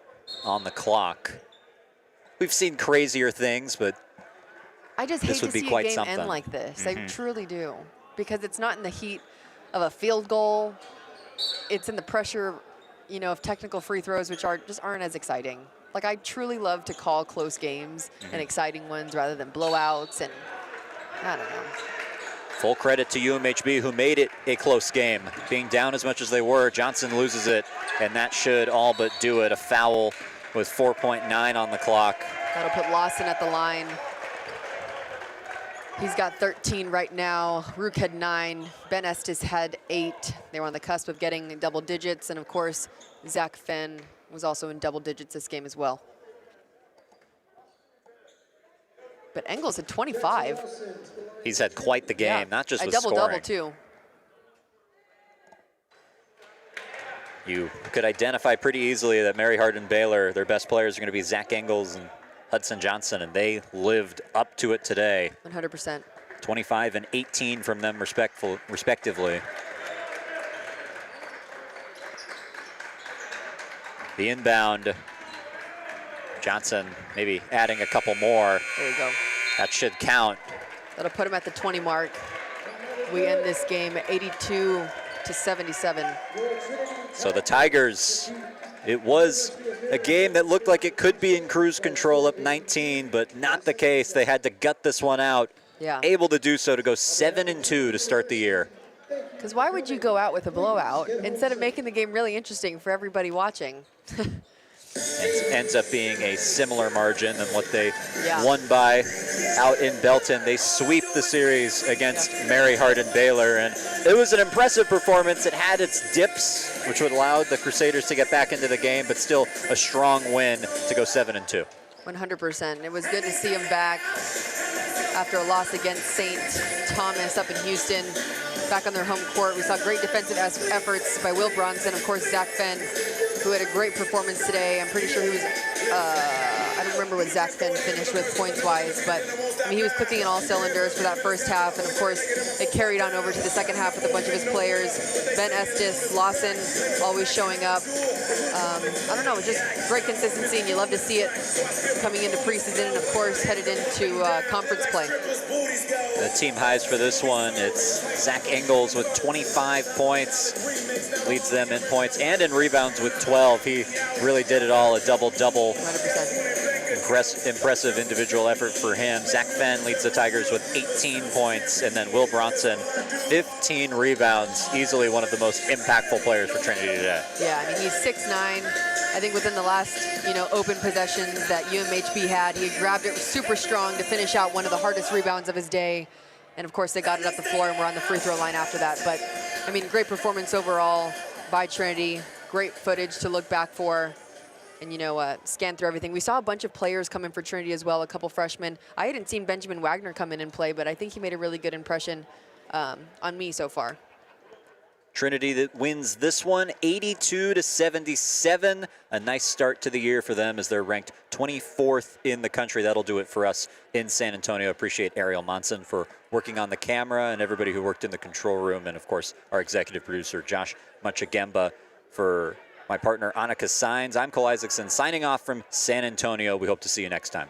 on the clock. We've seen crazier things, but
I just hate to see a game end like this.
Mm-hmm.
I truly do. Because it's not in the heat of a field goal. It's in the pressure, of technical free throws, which aren't as exciting. Like, I truly love to call close games and exciting ones rather than blowouts, and I don't know.
Full credit to UMHB, who made it a close game. Being down as much as they were, Johnson loses it, and that should all but do it. A foul with 4.9 on the clock.
That'll put Lawson at the line. He's got 13 right now. Rook had 9. Ben Estes had 8. They were on the cusp of getting double digits. And of course, Zach Fenn was also in double digits this game as well. But Engels had 25.
He's had quite the game, not just with
scoring. A double-double too.
You could identify pretty easily that Mary Hardin-Baylor, their best players are going to be Zach Engels and Hudson Johnson, and they lived up to it today.
100%.
25 and 18 from them respectively. The inbound, Johnson maybe adding a couple more.
There you go.
That should count.
That'll put him at the 20 mark. We end this game 82 to 77.
So the Tigers, it was a game that looked like it could be in cruise control up 19, but not the case. They had to gut this one out.
Yeah.
Able to do so to go 7-2 to start the year.
Because why would you go out with a blowout instead of making the game really interesting for everybody watching?
It ends up being a similar margin than what they won by out in Belton. They sweep the series against Mary Hardin-Baylor, and it was an impressive performance. It had its dips, which would allow the Crusaders to get back into the game, but still a strong win to go 7-2.
100%. It was good to see him back after a loss against St. Thomas up in Houston. Back on their home court. We saw great defensive efforts by Will Bronson. Of course, Zach Fenn, who had a great performance today. I'm pretty sure he was, I don't remember what Zach Fenn finished with points-wise, but I mean, he was clicking in all cylinders for that first half, and of course, it carried on over to the second half with a bunch of his players. Ben Estes, Lawson, always showing up. I don't know, just great consistency, and you love to see it coming into preseason, and of course, headed into conference play.
The team highs for this one, it's Zach Ingles with 25 points, leads them in points and in rebounds with 12. He really did it all, a double-double.
100%.
Impressive individual effort for him. Zach Fenn leads the Tigers with 18 points, and then Will Bronson, 15 rebounds, easily one of the most impactful players for Trinity today.
Yeah, I mean, he's 6'9". I think within the last, open possessions that UMHB had, he grabbed it super strong to finish out one of the hardest rebounds of his day. And of course, they got it up the floor and were on the free throw line after that. But, I mean, great performance overall by Trinity. Great footage to look back for. And, scan through everything. We saw a bunch of players come in for Trinity as well, a couple freshmen. I hadn't seen Benjamin Wagner come in and play, but I think he made a really good impression on me so far.
Trinity that wins this one 82-77. A nice start to the year for them as they're ranked 24th in the country. That'll do it for us in San Antonio. Appreciate Ariel Monson for working on the camera and everybody who worked in the control room. And of course, our executive producer, Josh Muchagemba, for my partner, Annika Sines. I'm Cole Isaacson signing off from San Antonio. We hope to see you next time.